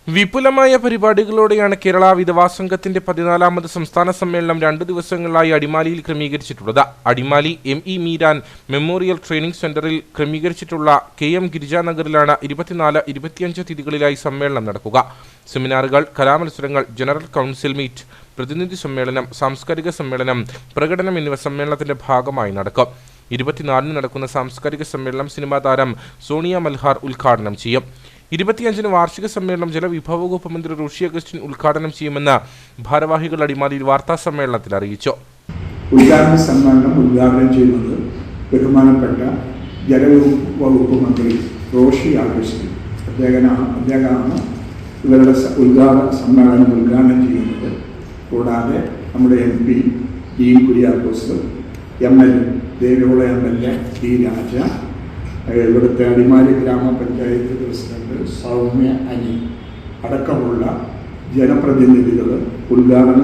വിപുലമായ പരിപാടികളോടെയാണ് കേരള വിധവാ സംഘത്തിന്റെ 14ാമത് സംസ്ഥാന സമ്മേളനം 2 ദിവസങ്ങളിലായി അടിമാലിയിൽ ക്രമീകരിച്ചിട്ടുള്ളത്. Adimali ME Meeran memorial training സെന്ററിൽ ക്രമീകരിച്ചിട്ടുള്ള KM ഗിരിജാനഗറിലാണ് 24-25 തീയതികളിലായി സമ്മേളനം നടക്കുക. സെമിനാറുകൾ, കലാമത്സരങ്ങൾ, ജനറൽ കൗൺസിൽ മീറ്റ്, പ്രതിനിധി സമ്മേളനം, സാംസ്കാരിക സമ്മേളനം, പ്രകടനം എന്നിവ സമ്മേളനത്തിന്റെ ഭാഗമായി നടക്കും. 24 നടക്കുന്ന സാംസ്കാരിക സമ്മേളനം സിനിമാ താരം സോണിയ മൽഹാർ ഉദ്ഘാടനം ചെയ്യും. 25 വാർഷിക സമ്മേളനം ജലവിഭവ വകുപ്പ് മന്ത്രി റോഷി അഗസ്റ്റിൻ ഉദ്ഘാടനം ചെയ്യുമെന്ന് ഭാരവാഹികൾ അടിമാലിയിൽ വാർത്താ സമ്മേളനത്തിൽ അറിയിച്ചു. ഉദ്ഘാടന സമ്മേളനം ഉദ്ഘാടനം ചെയ്യുന്നത് ബഹുമാനപ്പെട്ട ജലവകുപ്പ് മന്ത്രി റോഷി അഗസ്റ്റിൻ. അദ്ദേഹമാണ് ഇവരുടെ ഉദ്ഘാടന സമ്മേളനം ഉദ്ഘാടനം ചെയ്യുന്നത്. കൂടാതെ നമ്മുടെ MP Dean Kuriakose, MLA Devikulam MLA D രാജ, ഇവിടുത്തെ അടിമാലി ഗ്രാമപഞ്ചായത്ത് പ്രസിഡന്റ് സൗമ്യ അനി അടക്കമുള്ള ജനപ്രതിനിധികൾ ഉദ്ഘാടന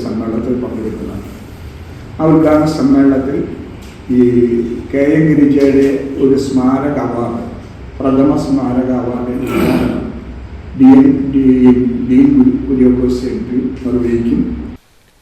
സമ്മേളനത്തിൽ പങ്കെടുക്കുന്നതാണ്. ആ ഉദ്ഘാടന സമ്മേളനത്തിൽ ഈ KM ഗിരിജയുടെ ഒരു സ്മാരക അവാർഡ്, പ്രഥമ സ്മാരക അവാർഡിന് ഉദ്ഘാടനം ഡീൻ കുര്യാക്കോസ് MP നിർവഹിക്കും.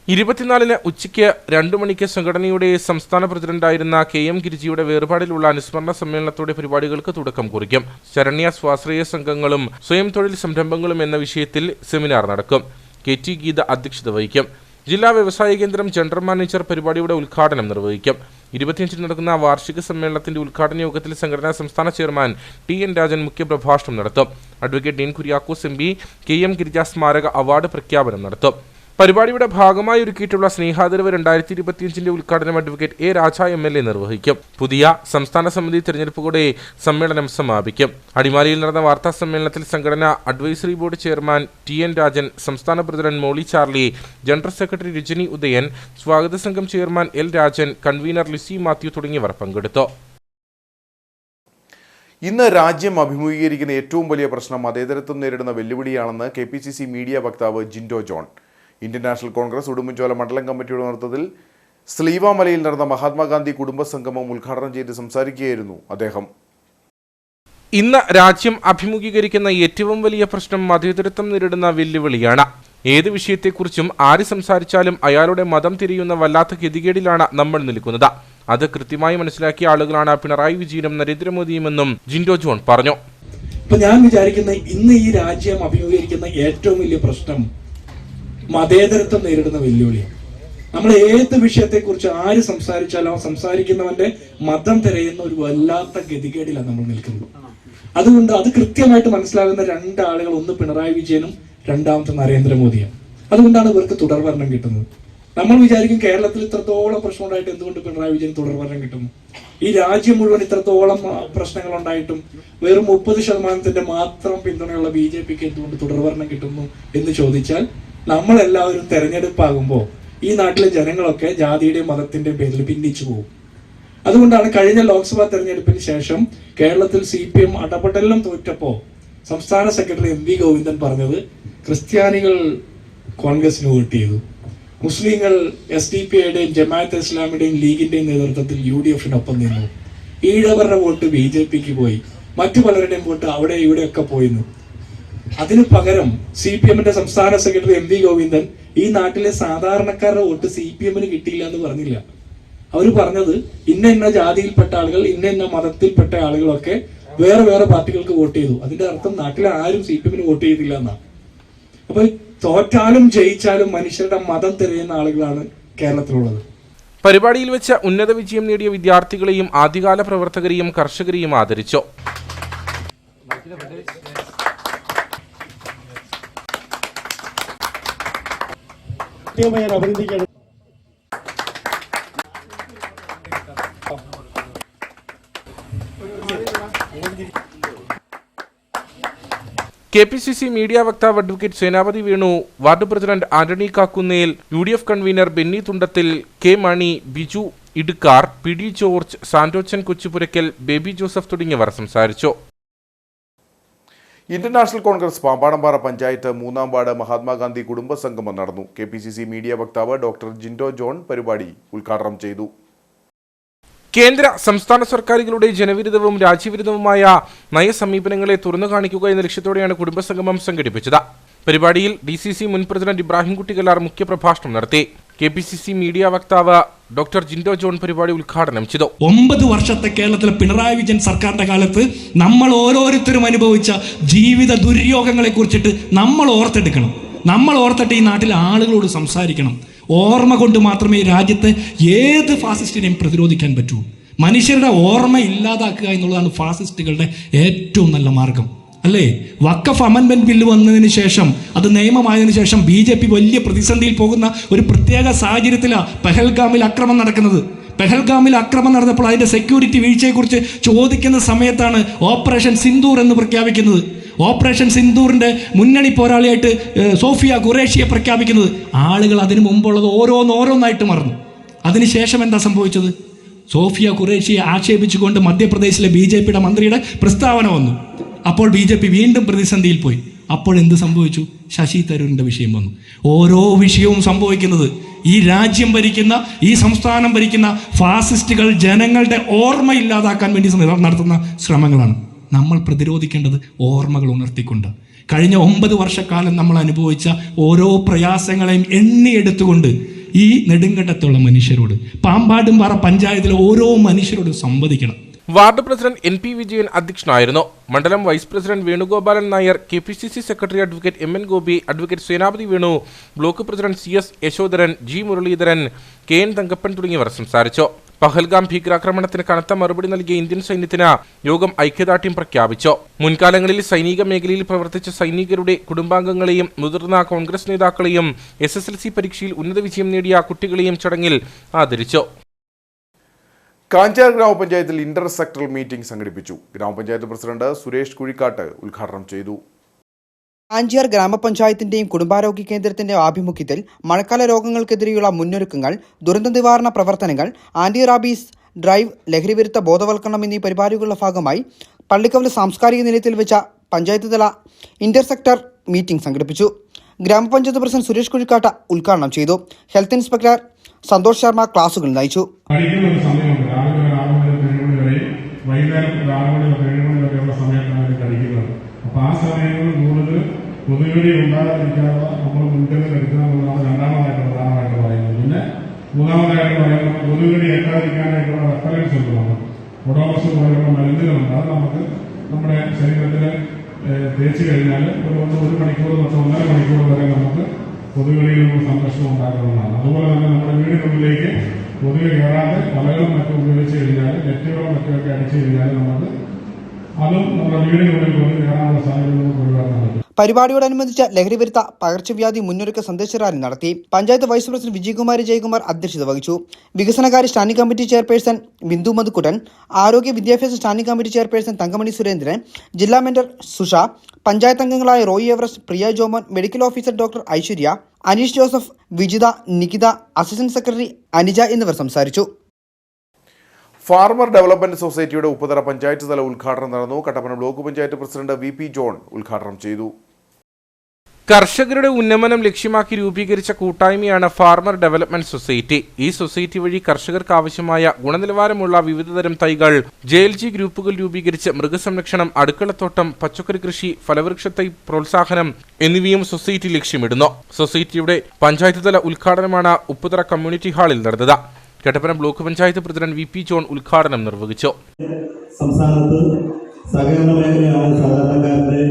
24 ഉച്ചയ്ക്ക് 2 മണിക്ക് സംഘടനയുടെ സംസ്ഥാന പ്രസിഡന്റായിരുന്ന KM ഗിരിജിയുടെ വേർപാടിലുള്ള അനുസ്മരണ സമ്മേളനത്തോടെ പരിപാടികൾക്ക് തുടക്കം കുറിക്കും. ശരണ്യ സ്വാശ്രയ സംഘങ്ങളും സ്വയം തൊഴിൽ സംരംഭങ്ങളും എന്ന വിഷയത്തിൽ സെമിനാർ നടക്കും. KT ഗീത അധ്യക്ഷത വഹിക്കും. ജില്ലാ വ്യവസായ കേന്ദ്രം ജനറൽ മാനേജർ പരിപാടിയുടെ ഉദ്ഘാടനം നിർവഹിക്കും. 25 നടക്കുന്ന വാർഷിക സമ്മേളനത്തിന്റെ ഉദ്ഘാടന യോഗത്തിൽ സംഘടനാ സംസ്ഥാന ചെയർമാൻ TN രാജൻ മുഖ്യപ്രഭാഷണം നടത്തും. Advocate Dean Kuriakose MP KM Girija സ്മാരക അവാർഡ് പ്രഖ്യാപനം നടത്തും. പരിപാടിയുടെ ഭാഗമായി ഒരുക്കിയിട്ടുള്ള സ്നേഹാദരവ് 2025 ഉദ്ഘാടനം അഡ്വക്കേറ്റ് A രാജ MLA നിർവഹിക്കും. പുതിയ സംസ്ഥാന സമിതി തെരഞ്ഞെടുപ്പോടെ സമ്മേളനം സമാപിക്കും. അടിമാലിയിൽ നടന്ന വാർത്താ സമ്മേളനത്തിൽ സംഘടനാ advisory board chairman TN Rajan, സംസ്ഥാന president Molly Charlie, general secretary Rajani Udayan, സ്വാഗത സംഘം chairman L Rajan, convener Lissy Mathew തുടങ്ങിയവർ പങ്കെടുത്തു. ഇന്ന് രാജ്യം അഭിമുഖീകരിക്കുന്ന ഏറ്റവും വലിയ പ്രശ്നം മതേതരത്വം നേരിടുന്ന വെല്ലുവിളിയാണെന്ന് KPCC മീഡിയ വക്താവ് Jinto John. Indian National Congress Udumbanchola മണ്ഡലം കമ്മിറ്റിയുടെ നേതൃത്വത്തിൽ സ്ലീവാമലയിൽ നടന്ന മഹാത്മാഗാന്ധി കുടുംബ സംഗമം ഉദ്ഘാടനം ചെയ്ത് സംസാരിക്കുകയായിരുന്നു അദ്ദേഹം. ഇന്ന് രാജ്യം അഭിമുഖീകരിക്കുന്ന ഏറ്റവും വലിയ പ്രശ്നം മതേതരത്വം നേരിടുന്ന വെല്ലുവിളിയാണ്. ഏത് വിഷയത്തെക്കുറിച്ചും ആര് സംസാരിച്ചാലും അയാളുടെ മതം തിരിയുന്ന വല്ലാത്ത ഗതികേടിലാണ് നമ്മൾ നിൽക്കുന്നത്. അത് കൃത്യമായി മനസ്സിലാക്കിയ ആളുകളാണ് പിണറായി വിജയനും നരേന്ദ്രമോദിയുമെന്നും ജിൻഡോ ജോൺ പറഞ്ഞു. ഞാൻ വിചാരിക്കുന്ന ഇന്ന് ഈ രാജ്യം അഭിമുഖീകരിക്കുന്ന ഏറ്റവും വലിയ പ്രശ്നം മതേതരത്വം നേരിടുന്ന വെല്ലുവിളിയാണ്. നമ്മൾ ഏത് വിഷയത്തെക്കുറിച്ച് ആര് സംസാരിച്ചാലും സംസാരിക്കുന്നവന്റെ മതം തിരയുന്ന ഒരു വല്ലാത്ത ഗതികേടിലാണ് നമ്മൾ നിൽക്കുന്നത്. അതുകൊണ്ട് അത് കൃത്യമായിട്ട് മനസ്സിലാകുന്ന 2 ആളുകൾ, ഒന്ന് പിണറായി വിജയനും രണ്ടാമത്തെ നരേന്ദ്രമോദിയാണ്. അതുകൊണ്ടാണ് ഇവർക്ക് തുടർഭരണം കിട്ടുന്നത്. നമ്മൾ വിചാരിക്കും കേരളത്തിൽ ഇത്രത്തോളം പ്രശ്നം ഉണ്ടായിട്ട് എന്തുകൊണ്ട് പിണറായി വിജയൻ തുടർഭരണം കിട്ടുന്നു? ഈ രാജ്യം മുഴുവൻ ഇത്രത്തോളം പ്രശ്നങ്ങൾ ഉണ്ടായിട്ടും വെറും 30% മാത്രം പിന്തുണയുള്ള BJPക്ക് എന്തുകൊണ്ട് തുടർഭരണം കിട്ടുന്നു എന്ന് ചോദിച്ചാൽ, നമ്മളെല്ലാവരും തെരഞ്ഞെടുപ്പാകുമ്പോൾ ഈ നാട്ടിലെ ജനങ്ങളൊക്കെ ജാതിയുടെയും മതത്തിന്റെയും പേരിൽ ഭിന്നിച്ചു പോകും. അതുകൊണ്ടാണ് കഴിഞ്ഞ ലോക്സഭാ തെരഞ്ഞെടുപ്പിന് ശേഷം കേരളത്തിൽ CPM അടപടലം തോറ്റപ്പോ സംസ്ഥാന സെക്രട്ടറി MV ഗോവിന്ദൻ പറഞ്ഞത് ക്രിസ്ത്യാനികൾ കോൺഗ്രസിന് വോട്ട് ചെയ്തു, മുസ്ലിങ്ങൾ SDP-യുടെയും ജമാഅത്തെ ഇസ്ലാമിയുടെയും ലീഗിന്റെയും നേതൃത്വത്തിൽ UDF-നൊപ്പം നിന്നു, ഈഴവരുടെ വോട്ട് BJPക്ക് പോയി, മറ്റു പലരുടെയും വോട്ട് അവിടെ ഇവിടെയൊക്കെ പോയിരുന്നു. അതിനു പകരം CPM-ന്റെ സംസ്ഥാന സെക്രട്ടറി MV ഗോവിന്ദൻ ഈ നാട്ടിലെ സാധാരണക്കാരുടെ വോട്ട് CPM-ന് കിട്ടിയില്ല എന്ന് പറഞ്ഞില്ല. അവർ പറഞ്ഞത് ഇന്ന ജാതിയിൽപ്പെട്ട ആളുകൾ, ഇന്ന മതത്തിൽപ്പെട്ട ആളുകളൊക്കെ വേറെ വേറെ പാർട്ടികൾക്ക് വോട്ട് ചെയ്തു. അതിന്റെ അർത്ഥം നാട്ടിലെ ആരും CPM-ന് വോട്ട് ചെയ്തില്ല എന്നാണ്. അപ്പൊ തോറ്റാലും ജയിച്ചാലും മനുഷ്യരുടെ മതം തിരയുന്ന ആളുകളാണ് കേരളത്തിലുള്ളത്. പരിപാടിയിൽ വെച്ച് ഉന്നത വിജയം നേടിയ വിദ്യാർത്ഥികളെയും ആദ്യകാല പ്രവർത്തകരെയും കർഷകരെയും ആദരിച്ചു. KPCC മീഡിയ വക്താവ് advocate Senapathi Venu, ward president Antony Kakkunnel, UDF convener Benny Thundathil, K Mani, Biju, Idukkar, P D George, Santochan Kochupurackal, Baby Joseph തുടങ്ങിയവർ സംസാരിച്ചു. ഇന്ത്യൻ നാഷണൽ കോൺഗ്രസ് പാമ്പാടംപാറ പഞ്ചായത്ത് 3-ാം വാർഡ് മഹാത്മാഗാന്ധി കുടുംബ സംഗമം നടന്നു. KPCC മീഡിയ വക്താവ് ഡോക്ടർ ജിൻഡോ ജോൺ പരിപാടി ഉദ്ഘാടനം ചെയ്തു. കേന്ദ്ര സംസ്ഥാന സർക്കാരുകളുടെ ജനവിരുദ്ധവും രാജ്യവിരുദ്ധവുമായ നയസമീപനങ്ങളെ തുറന്നു കാണിക്കുക എന്ന ലക്ഷ്യത്തോടെയാണ് കുടുംബസംഗമം സംഘടിപ്പിച്ചത്. പരിപാടിയിൽ DCC മുൻ പ്രസിഡന്റ് ഇബ്രാഹിംകുട്ടി കല്ലാർ മുഖ്യപ്രഭാഷണം നടത്തി. KPCC മീഡിയ വക്താവ് ഡോക്ടർ ജിൻഡോ ജോൺ പരിപാടി ഉദ്ഘാടനം ചെയ്തു. 9 വർഷത്തെ കേരളത്തിലെ പിണറായി വിജയൻ സർക്കാരിന്റെ കാലത്ത് നമ്മൾ ഓരോരുത്തരും അനുഭവിച്ച ജീവിത ദുര്യോഗങ്ങളെ കുറിച്ചിട്ട് നമ്മൾ ഓർത്തെടുക്കണം. നമ്മൾ ഓർത്തിട്ട് ഈ നാട്ടിലെ ആളുകളോട് സംസാരിക്കണം. ഓർമ്മ കൊണ്ട് മാത്രമേ രാജ്യത്തെ ഏത് ഫാസിസ്റ്റിനെയും പ്രതിരോധിക്കാൻ പറ്റൂ. മനുഷ്യരുടെ ഓർമ്മ ഇല്ലാതാക്കുക എന്നുള്ളതാണ് ഫാസിസ്റ്റുകളുടെ ഏറ്റവും നല്ല മാർഗം, അല്ലേ? വഖഫ് അമെൻമെന്റ് ബില്ല് വന്നതിന് ശേഷം, അത് നിയമമായതിനു ശേഷം BJP വലിയ പ്രതിസന്ധിയിൽ പോകുന്ന ഒരു പ്രത്യേക സാഹചര്യത്തിലാണ് പെഹൽഗാമിൽ ആക്രമണം നടക്കുന്നത്. പെഹൽഗാമിൽ ആക്രമണം നടന്നപ്പോൾ അതിന്റെ സെക്യൂരിറ്റി വീഴ്ചയെക്കുറിച്ച് ചോദിക്കുന്ന സമയത്താണ് ഓപ്പറേഷൻ സിന്ദൂർ എന്ന് പ്രഖ്യാപിക്കുന്നത്. ഓപ്പറേഷൻ സിന്ദൂറിന്റെ മുന്നണി പോരാളിയായിട്ട് സോഫിയ ഖുറേഷിയെ പ്രഖ്യാപിക്കുന്നത്. ആളുകൾ അതിനു മുമ്പുള്ളത് ഓരോന്നായിട്ട് മറന്നു. അതിനുശേഷം എന്താ സംഭവിച്ചത്? സോഫിയ ഖുറേഷിയെ ആക്ഷേപിച്ചുകൊണ്ട് മധ്യപ്രദേശിലെ BJPയുടെ മന്ത്രിയുടെ പ്രസ്താവന വന്നു. അപ്പോൾ BJP വീണ്ടും പ്രതിസന്ധിയിൽ പോയി. അപ്പോൾ എന്ത് സംഭവിച്ചു? ശശി തരൂരിന്റെ വിഷയം വന്നു. ഓരോ വിഷയവും സംഭവിക്കുന്നത് ഈ രാജ്യം ഭരിക്കുന്ന, ഈ സംസ്ഥാനം ഭരിക്കുന്ന ഫാസിസ്റ്റുകൾ ജനങ്ങളുടെ ഓർമ്മ ഇല്ലാതാക്കാൻ വേണ്ടി നടത്തുന്ന ശ്രമങ്ങളാണ്. നമ്മൾ പ്രതിരോധിക്കേണ്ടത് ഓർമ്മകൾ ഉണർത്തിക്കൊണ്ട് കഴിഞ്ഞ 9 വർഷക്കാലം നമ്മൾ അനുഭവിച്ച ഓരോ പ്രയാസങ്ങളെയും എണ്ണിയെടുത്തുകൊണ്ട് ഈ നെടുങ്കണ്ടത്തുള്ള മനുഷ്യരോട്, പാമ്പാടുംപാറ പഞ്ചായത്തിലെ ഓരോ മനുഷ്യരോട് സംവദിക്കണം. വാർഡ് പ്രസിഡന്റ് NP വിജയൻ അധ്യക്ഷനായിരുന്നു. മണ്ഡലം vice president Venugopalan Nair, KPCC secretary advocate MN Gopi, advocate Senapathi Venu, block president CS Yashodharan, G Muraleedharan, KN Thankappan തുടങ്ങിയവർ സംസാരിച്ചു. പഹൽഗാം ഭീകരാക്രമണത്തിന് കനത്ത മറുപടി നൽകിയ ഇന്ത്യൻ സൈന്യത്തിന് യോഗം ഐക്യദാർഢ്യം പ്രഖ്യാപിച്ചു. മുൻകാലങ്ങളിൽ സൈനിക മേഖലയിൽ പ്രവർത്തിച്ച സൈനികരുടെ കുടുംബാംഗങ്ങളെയും മുതിർന്ന കോൺഗ്രസ് നേതാക്കളെയും SSLC പരീക്ഷയിൽ ഉന്നത വിജയം നേടിയ കുട്ടികളെയും ചടങ്ങിൽ ആദരിച്ചു. കാഞ്ചാർ ഗ്രാമപഞ്ചായത്തിൽ ഇന്റർ സെക്ടറൽ മീറ്റിംഗ് സംഘടിപ്പിച്ചു. ഗ്രാമപഞ്ചായത്ത് പ്രസിഡന്റ് സുരേഷ് കുഴിക്കാട്ട് ഉദ്ഘാടനം ചെയ്തു. കാഞ്ചിയാർ ഗ്രാമപഞ്ചായത്തിന്റെയും കുടുംബാരോഗ്യ കേന്ദ്രത്തിന്റെയും ആഭിമുഖ്യത്തിൽ മഴക്കാല രോഗങ്ങൾക്കെതിരെയുള്ള മുന്നൊരുക്കങ്ങൾ, ദുരന്ത നിവാരണ പ്രവർത്തനങ്ങൾ, ആന്റി റാബീസ് ഡ്രൈവ്, ലഹരിവിരുദ്ധ ബോധവൽക്കരണം എന്നീ പരിപാടികളുടെ ഭാഗമായി പള്ളിക്കവല സാംസ്കാരിക നിലയത്തിൽ വെച്ച പഞ്ചായത്ത് തല ഇന്റർ സെക്ടർ മീറ്റിംഗ് സംഘടിപ്പിച്ചു. ഗ്രാമപഞ്ചായത്ത് പ്രസിഡന്റ് സുരേഷ് കുഴിക്കാട്ട ഉദ്ഘാടനം ചെയ്തു. ഹെൽത്ത് ഇൻസ്പെക്ടർ സന്തോഷ് ശർമ്മ ക്ലാസുകൾ നയിച്ചു. വൈകുന്നേരം 6 മണി മുതൽ 7 മണി വരെയുള്ള സമയത്താണ് കഴിക്കുന്നത്. അപ്പോൾ ആ സമയങ്ങളിൽ കൂടുതൽ കൊതുകുകടി ഉണ്ടാകാതിരിക്കാതെ നമ്മൾ മുൻകരുതൽ എടുക്കുക എന്നുള്ളതാണ് രണ്ടാമതായിട്ട് പ്രധാനമായിട്ട് പറയുന്നത്. പിന്നെ മൂന്നാമതായിട്ട് പറയുന്നത് കൊതുകുകടി ഏൽക്കാതിരിക്കാനായിട്ടുള്ള റെഫറൻസ് ഉണ്ട്. നമ്മൾ ഒഡോമസ് പോലെയുള്ള മരുന്നുകളുണ്ട്. അത് നമുക്ക് നമ്മുടെ ശരീരത്തിൽ തേച്ച് കഴിഞ്ഞാൽ ഒരു മണിക്കൂർ തൊട്ട് 1.5 മണിക്കൂർ വരെ നമുക്ക് കൊതുകുകളിൽ നിന്ന് സംരക്ഷണം ഉണ്ടാക്കുന്നതാണ്. അതുപോലെ തന്നെ നമ്മുടെ വീടിനുള്ളിലേക്ക് കൊതുക് കയറാതെ വലകളും മറ്റും ഉപയോഗിച്ച് കഴിഞ്ഞാൽ, നെറ്റുകളും മറ്റുമൊക്കെ അടിച്ചു കഴിഞ്ഞാൽ നമുക്ക് അതും നമ്മുടെ വീടിനുള്ളിൽ കൊതുക് കയറാനുള്ള സാഹചര്യം ഒഴിവാക്കാൻ പറ്റും. പരിപാടിയോടനുബന്ധിച്ച് ലഹരിവിരുദ്ധ പകർച്ചവ്യാധി മുന്നൊരുക്ക സന്ദേശ റാലി നടത്തി. പഞ്ചായത്ത് വൈസ് പ്രസിഡന്റ് വിജയകുമാരി ജയകുമാർ അധ്യക്ഷത വഹിച്ചു. വികസനകാര്യ standing committee chairperson Bindu Madhukuttan, ആരോഗ്യ വിദ്യാഭ്യാസ standing committee chairperson Thankamani Surendran, ജില്ലാ മെന്റർ സുഷ, പഞ്ചായത്ത് അംഗങ്ങളായ Roy Everest, Priya Jomon, medical officer doctor Aishwarya, Aneesh Joseph, Vijitha, Nikitha, assistant secretary Aneeja എന്നിവർ സംസാരിച്ചു. ഫാർമർ ഡെവലപ്മെന്റ് സൊസൈറ്റിയുടെ ഉപ്പുതറ പഞ്ചായത്ത് തല ഉദ്ഘാടനം നടന്നു. Kattappana block panchayat president VP John ഉദ്ഘാടനം ചെയ്തു. കർഷകരുടെ ഉന്നമനം ലക്ഷ്യമാക്കി രൂപീകരിച്ച കൂട്ടായ്മയാണ് ഫാർമർ ഡെവലപ്മെന്റ് സൊസൈറ്റി. ഈ സൊസൈറ്റി വഴി കർഷകർക്ക് ആവശ്യമായ ഗുണനിലവാരമുള്ള വിവിധതരം തൈകൾ, JLG ഗ്രൂപ്പുകൾ രൂപീകരിച്ച് മൃഗസംരക്ഷണം, അടുക്കളത്തോട്ടം, പച്ചക്കറി കൃഷി, ഫലവൃക്ഷ തൈ പ്രോത്സാഹനം എന്നിവയും സൊസൈറ്റി ലക്ഷ്യമിടുന്നു. സൊസൈറ്റിയുടെ പഞ്ചായത്ത് തല ഉദ്ഘാടനമാണ് ഉപ്പുതറ കമ്മ്യൂണിറ്റി ഹാളിൽ നടന്നത്. Kattappana block panchayat president VP John ഉദ്ഘാടനം നിർവഹിച്ചു. സംസ്ഥാനത്ത് സഹകരണ മേഖലയാണ് സാധാരണക്കാരുടെ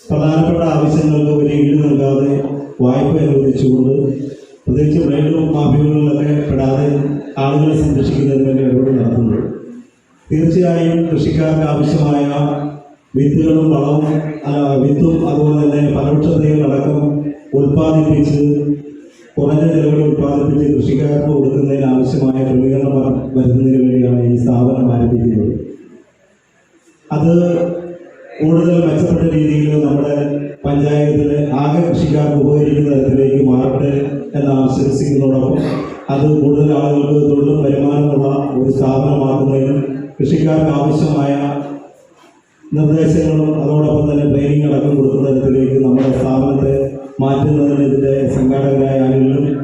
പ്രധാനപ്പെട്ട ആവശ്യങ്ങൾക്ക് ഒരു ഈട് നൽകാതെ വായ്പ അനുവദിച്ചുകൊണ്ട്, പ്രത്യേകിച്ച് ബ്രൈഡ് മാഫിയകളിലൊക്കെ പെടാതെ ആളുകളെ സംരക്ഷിക്കുന്നതിന് വേണ്ടി ഇടപെടൽ നടത്തുന്നത്. തീർച്ചയായും കൃഷിക്കാർക്ക് ആവശ്യമായ വിത്തുകളും വളവും വിത്തും അതുപോലെ തന്നെ ഫലവൃക്ഷ തൈകളടക്കം ഉൽപ്പാദിപ്പിച്ച് കുറഞ്ഞ ചെലവിൽ ഉൽപ്പാദിപ്പിച്ച് കൃഷിക്കാർക്ക് കൊടുക്കുന്നതിന് ആവശ്യമായ ക്രമീകരണം വരുന്നതിന് വേണ്ടിയാണ് ഈ സ്ഥാപനം ആരംഭിക്കുന്നത്. അത് കൂടുതൽ മെച്ചപ്പെട്ട രീതിയിൽ നമ്മുടെ പഞ്ചായത്തിലെ ആകെ കൃഷിക്കാർക്ക് ഉപകരിക്കുന്ന തരത്തിലേക്ക് മാറട്ടെ എന്നാണ് വിശ്വസിക്കുന്നതോടൊപ്പം അത് കൂടുതൽ ആളുകൾക്ക് തൊഴിലും വരുമാനമുള്ള ഒരു സ്ഥാപനമാക്കുന്നതിനും കൃഷിക്കാർക്ക് ആവശ്യമായ നിർദ്ദേശങ്ങളും അതോടൊപ്പം തന്നെ ട്രെയിനിങ് അടക്കം കൊടുക്കുന്ന തരത്തിലേക്ക് നമ്മുടെ സ്ഥാപനത്തെ മാറ്റുന്നതിന് ഇതിന്റെ സംഘാടകരായ ആളുകളും.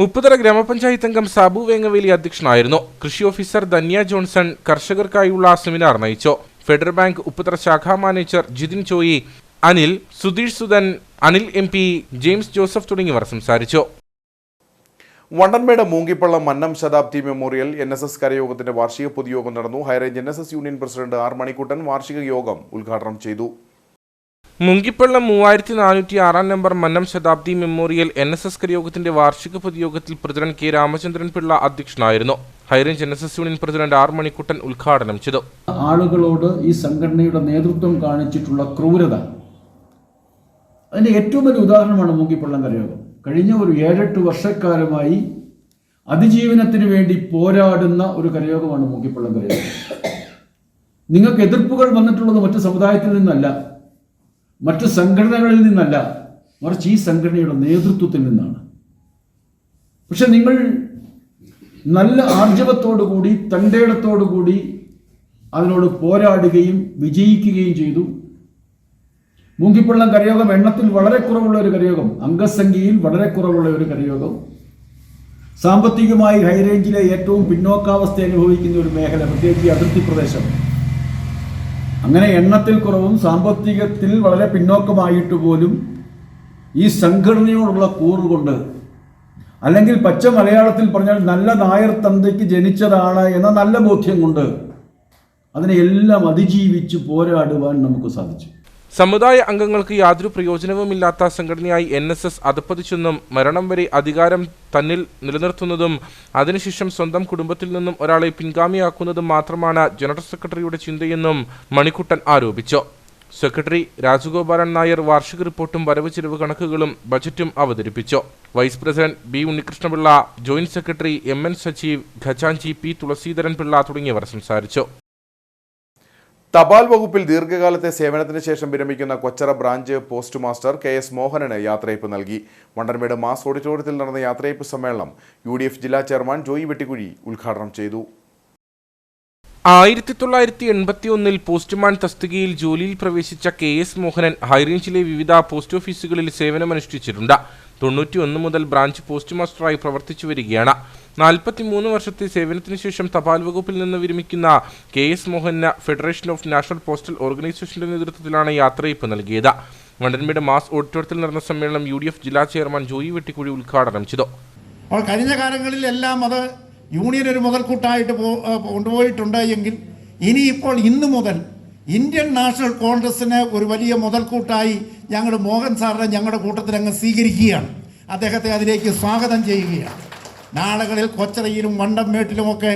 ഉപ്പുതറ ഗ്രാമപഞ്ചായത്ത് അംഗം സാബു വേങ്ങവേലി അധ്യക്ഷനായിരുന്നു. കൃഷി ഓഫീസർ ധന്യ ജോൺസൺ കർഷകർക്കായുള്ള സെമിനാർ നയിച്ചു. ഫെഡറൽ ബാങ്ക് ഉപ്പുതറ ശാഖാ manager Jithin Choyi, Anil, Sudheesh Sudhan, Anil MP, James Joseph തുടങ്ങിയവർ സംസാരിച്ചു. വണ്ടൻമേട് മൂങ്കിപ്പള്ളം മന്നം ശതാബ്ദി മെമ്മോറിയൽ NSS കരയോഗത്തിന്റെ വാർഷിക പൊതുയോഗം നടന്നു. High range NSS union president R Manikuttan വാർഷിക യോഗം ഉദ്ഘാടനം ചെയ്തു. മുങ്കിപ്പള്ളം 3406 നമ്പർ മന്നം ശതാബ്ദി മെമ്മോറിയൽ NSS കരയോഗത്തിന്റെ വാർഷിക പൊതുയോഗത്തിൽ പ്രസിഡന്റ് K രാമചന്ദ്രൻ പിള്ള അധ്യക്ഷനായിരുന്നു. High range NSS union president R Manikuttan ഉദ്ഘാടനം ചെയ്തു. ആളുകളോട് ഈ സംഘടനയുടെ നേതൃത്വം കാണിച്ചിട്ടുള്ള ക്രൂരത, അതിന്റെ ഏറ്റവും വലിയ ഉദാഹരണമാണ് മൂങ്കിപ്പള്ളം കരയോഗം. കഴിഞ്ഞ ഒരു 7-8 വർഷക്കാലമായി അതിജീവനത്തിന് വേണ്ടി പോരാടുന്ന ഒരു കരയോഗമാണ് മൂങ്കിപ്പള്ളം കരയോഗം. നിങ്ങൾക്ക് എതിർപ്പുകൾ വന്നിട്ടുള്ളത് മറ്റു സമുദായത്തിൽ നിന്നല്ല, മറ്റു സംഘടനകളിൽ നിന്നല്ല, മറിച്ച് ഈ സംഘടനയുടെ നേതൃത്വത്തിൽ നിന്നാണ്. പക്ഷെ നിങ്ങൾ നല്ല ആർജവത്തോടുകൂടി തൻ്റെടത്തോടുകൂടി അതിനോട് പോരാടുകയും വിജയിക്കുകയും ചെയ്തു. മൂങ്കിപ്പള്ളം കരയോഗം എണ്ണത്തിൽ വളരെ കുറവുള്ള ഒരു കരയോഗം, അംഗസംഖ്യയിൽ വളരെ കുറവുള്ള ഒരു കരയോഗം, സാമ്പത്തികമായി ഹൈറേഞ്ചിലെ ഏറ്റവും പിന്നോക്കാവസ്ഥ അനുഭവിക്കുന്ന ഒരു മേഖല, പ്രത്യേകിച്ച് അതിർത്തി പ്രദേശം. അങ്ങനെ എണ്ണത്തിൽ കുറവും സാമ്പത്തികത്തിൽ വളരെ പിന്നോക്കമായിട്ട് പോലും ഈ സംഘടനയോടുള്ള കൂറുകൊണ്ട്, അല്ലെങ്കിൽ പച്ച മലയാളത്തിൽ പറഞ്ഞാൽ നല്ല നായർ തന്തയ്ക്ക് ജനിച്ചതാണ് എന്ന നല്ല ബോധ്യം കൊണ്ട് അതിനെയെല്ലാം അതിജീവിച്ച് പോരാടുവാൻ നമുക്ക് സാധിച്ചു. സമുദായ അംഗങ്ങൾക്ക് യാതൊരു പ്രയോജനവുമില്ലാത്ത സംഘടനയായി NSS അധപ്പതിച്ചെന്നും മരണം വരെ അധികാരം തന്നിൽ നിലനിർത്തുന്നതും അതിനുശേഷം സ്വന്തം കുടുംബത്തിൽ നിന്നും ഒരാളെ പിൻഗാമിയാക്കുന്നതും മാത്രമാണ് ജനറൽ സെക്രട്ടറിയുടെ ചിന്തയെന്നും മണിക്കുട്ടൻ ആരോപിച്ചു. സെക്രട്ടറി രാജഗോപാലൻ നായർ വാർഷിക റിപ്പോർട്ടും വരവ് ചെലവ് കണക്കുകളും ബജറ്റും അവതരിപ്പിച്ചു. Vice president B Unnikrishnapillai, joint secretary MN Sajeev, ഖജാൻജി P തുളസീധരൻ പിള്ള തുടങ്ങിയവർ സംസാരിച്ചു. തപാൽ വകുപ്പിൽ ദീർഘകാലത്തെ സേവനത്തിന് ശേഷം വിരമിക്കുന്ന Kochara branch post master KS മോഹനന് യാത്രയയപ്പ് നൽകി. വണ്ടൻമേട് മാസ് ഓഡിറ്റോറിയത്തിൽ നടന്ന യാത്രയയപ്പ് സമ്മേളനം UDF ജില്ലാ ചെയർമാൻ ജോയി വെട്ടിക്കുഴി ഉദ്ഘാടനം ചെയ്തു. 1981 പോസ്റ്റ്മാൻ തസ്തികയിൽ ജോലിയിൽ പ്രവേശിച്ച KS മോഹനൻ ഹൈറേഞ്ചിലെ വിവിധ പോസ്റ്റ് ഓഫീസുകളിൽ സേവനമനുഷ്ഠിച്ചിട്ടുണ്ട്. 91 മുതൽ ബ്രാഞ്ച് പോസ്റ്റ് മാസ്റ്ററായി പ്രവർത്തിച്ചു വരികയാണ്. 43 വർഷത്തെ സേവനത്തിന് ശേഷം തപാൽ വകുപ്പിൽ നിന്ന് വിരമിക്കുന്ന KS Mohan federation of national postal ഓർഗനൈസേഷന്റെ നേതൃത്വത്തിലാണ് യാത്രയയപ്പ് നൽകിയത്. വണ്ടൻമേട് മാസ് ഓഡിറ്റോറിയത്തിൽ നടന്ന സമ്മേളനം UDF ജില്ലാ ചെയർമാൻ ജോയി വെട്ടിക്കുഴി ഉദ്ഘാടനം ചെയ്തു. കഴിഞ്ഞ കാലങ്ങളിലെല്ലാം അത് യൂണിയൻ ഒരു മുതൽക്കൂട്ടായിട്ട് കൊണ്ടുപോയിട്ടുണ്ട് എങ്കിൽ ഇനിയിപ്പോൾ ഇന്നു മുതൽ ഇന്ത്യൻ നാഷണൽ കോൺഗ്രസിന് ഒരു വലിയ മുതൽക്കൂട്ടായി ഞങ്ങൾ മോഹൻ സാറിനെ ഞങ്ങളുടെ കൂട്ടത്തിൽ അങ്ങ് സ്വീകരിക്കുകയാണ്. അദ്ദേഹത്തെ അതിലേക്ക് സ്വാഗതം ചെയ്യുകയാണ്. നാളുകളിൽ കൊച്ചറയിലും വണ്ടംമേട്ടിലുമൊക്കെ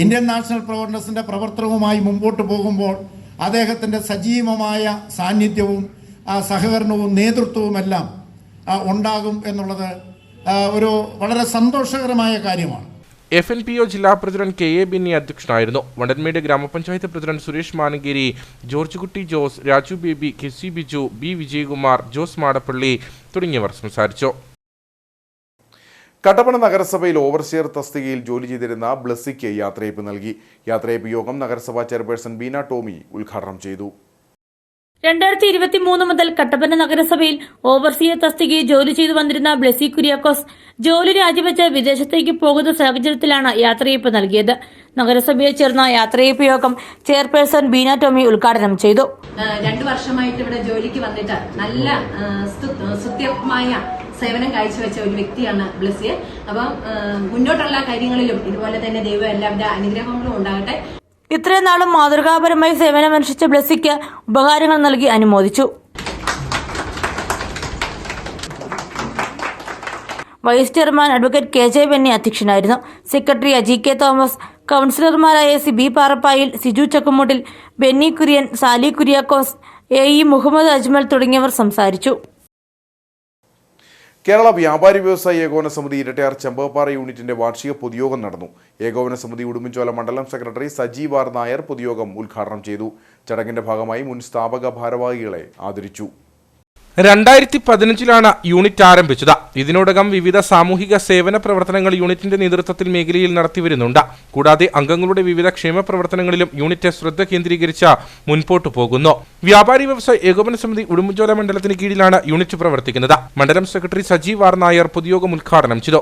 ഇന്ത്യൻ നാഷണൽ കോൺഗ്രസിൻ്റെ പ്രവർത്തനവുമായി മുമ്പോട്ട് പോകുമ്പോൾ അദ്ദേഹത്തിൻ്റെ സജീവമായ സാന്നിധ്യവും സഹകരണവും നേതൃത്വവുമെല്ലാം ഉണ്ടാകും എന്നുള്ളത് ഒരു വളരെ സന്തോഷകരമായ കാര്യമാണ്. FNPO ജില്ലാ പ്രസിഡന്റ് KA ബിന്നി അധ്യക്ഷനായിരുന്നു. വണ്ടൻമേട് ഗ്രാമപഞ്ചായത്ത് പ്രസിഡന്റ് സുരേഷ് മാനഗേരി, ജോർജ് കുട്ടി Jose, Raju baby, KC Biju, B Vijayakumar, Jose Madappally തുടങ്ങിയവർ സംസാരിച്ചു. കട്ടപ്പന നഗരസഭയിൽ ഓവർസിയർ തസ്തികയിൽ ജോലി ചെയ്തിരുന്ന ബ്ലസ്സിക്ക് യാത്രയയപ്പ് നൽകി. യാത്രയയപ്പ് യോഗം നഗരസഭാ ചെയർപേഴ്സൺ ബീന ടോമി ഉദ്ഘാടനം ചെയ്തു. 2023 മുതൽ കട്ടപ്പന നഗരസഭയിൽ ഓവർസിയർ തസ്തികയിൽ ജോലി ചെയ്തു വന്നിരുന്ന ബ്ലെസി കുര്യാക്കോസ് ജോലി രാജിവെച്ച് വിദേശത്തേക്ക് പോകുന്ന സാഹചര്യത്തിലാണ് യാത്രയയപ്പ് നൽകിയത്. നഗരസഭയിൽ ചേർന്ന യാത്രയയപ്പ് യോഗം ചെയർപേഴ്സൺ ബീന ടോമി ഉദ്ഘാടനം ചെയ്തു. 2 വർഷമായിട്ട് ഇവിടെ ജോലിക്ക് വന്നിട്ട് നല്ല സ്തുത്യമായ സേവനം കാഴ്ചവെച്ച ഒരു വ്യക്തിയാണ് ബ്ലെസിയെ. അപ്പം മുന്നോട്ടുള്ള കാര്യങ്ങളിലും ഇതുപോലെ തന്നെ ദൈവം എല്ലാവിധ അനുഗ്രഹങ്ങളും ഉണ്ടാകട്ടെ. ഇത്രയും നാളും മാതൃകാപരമായി സേവനമനുഷ്ഠിച്ച ബ്ലെസിക്ക് ഉപഹാരങ്ങൾ നൽകി അനുമോദിച്ചു. Vice chairman advocate KJ Benny അധ്യക്ഷനായിരുന്നു. സെക്രട്ടറി അജി K തോമസ്, കൗൺസിലർമാരായ CB Parappayil, Siju Chakkumuttil, Benny Kurian, Sally Kuriakose, AE Muhammad Ajmal തുടങ്ങിയവർ സംസാരിച്ചു. കേരള വ്യാപാരി വ്യവസായി ഏകോപന സമിതി ഇരട്ടയാർ ചെമ്പകപ്പാറ യൂണിറ്റിന്റെ വാർഷിക പൊതുയോഗം നടന്നു. ഏകോപന സമിതി ഉടുമ്പൻചോല മണ്ഡലം സെക്രട്ടറി സജീവ് ആർ നായർ പൊതുയോഗം ഉദ്ഘാടനം ചെയ്തു. ചടങ്ങിന്റെ ഭാഗമായി മുൻ സ്ഥാപക ഭാരവാഹികളെ ആദരിച്ചു. 2015 യൂണിറ്റ് ആരംഭിച്ചത്. ഇതിനോടകം വിവിധ സാമൂഹിക സേവന പ്രവർത്തനങ്ങൾ യൂണിറ്റിന്റെ നേതൃത്വത്തിൽ മേഖലയിൽ നടത്തിവരുന്നുണ്ട്. കൂടാതെ അംഗങ്ങളുടെ വിവിധ ക്ഷേമ പ്രവർത്തനങ്ങളിലും യൂണിറ്റ് ശ്രദ്ധ കേന്ദ്രീകരിച്ച് മുൻപോട്ടു പോകുന്നു. വ്യാപാരി വ്യവസായ ഏകോപന സമിതി ഉടുമ്പൻചോല മണ്ഡലത്തിന് കീഴിലാണ് യൂണിറ്റ് പ്രവർത്തിക്കുന്നത്. മണ്ഡലം സെക്രട്ടറി സജീവ് ആർ നായർ പൊതുയോഗം ഉദ്ഘാടനം ചെയ്തു.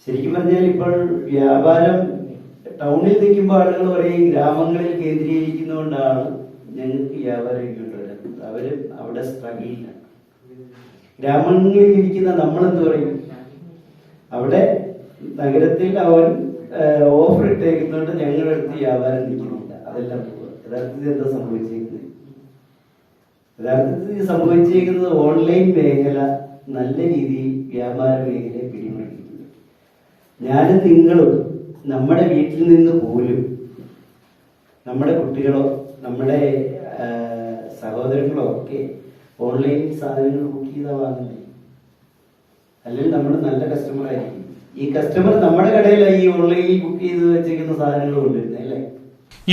ശരിക്കും പറഞ്ഞാൽ ഇപ്പോൾ വ്യാപാരം ടൗണിൽ നിൽക്കുമ്പോൾ ആളുകൾ പറയും ഗ്രാമങ്ങളിൽ കേന്ദ്രീകരിക്കുന്നതുകൊണ്ടാണ് ഞങ്ങൾക്ക് വ്യാപാരം ഇങ്ങോട്ട് വരുന്നത്. അവര് അവിടെ സ്ട്രഗിളില്ല. ഗ്രാമങ്ങളിൽ ഇരിക്കുന്ന നമ്മളെന്ത് പറയും, അവിടെ നഗരത്തിൽ അവൻ ഓഫർ ഇട്ടേക്കുന്നതുകൊണ്ട് ഞങ്ങളുടെ അടുത്ത് വ്യാപാരം നിൽക്കുന്നില്ല. അതെല്ലാം യഥാർത്ഥത്തിൽ എന്താ സംഭവിച്ചേക്കുന്നത്? യഥാർത്ഥത്തിൽ സംഭവിച്ചേക്കുന്നത് ഓൺലൈൻ മേഖല നല്ല രീതിയിൽ വ്യാപാര മേഖലയെ പിടിമുറുക്കിയിട്ടുണ്ട്. ഞാനും നിങ്ങളും നമ്മുടെ വീട്ടിൽ നിന്ന് പോലും നമ്മുടെ കുട്ടികളോ നമ്മുടെ സഹോദരങ്ങളോ ഒക്കെ ഓൺലൈൻ സാധനങ്ങൾ ബുക്ക് ചെയ്താൽ വാങ്ങുന്നത്. അല്ലെങ്കിൽ നമ്മൾ നല്ല കസ്റ്റമർ ആയിരിക്കും. ഈ കസ്റ്റമർ നമ്മുടെ കടയിലാണ് ഈ ഓൺലൈനിൽ ബുക്ക് ചെയ്ത് വെച്ചിരിക്കുന്ന സാധനങ്ങൾ കൊണ്ടുവരുന്നത് അല്ലേ?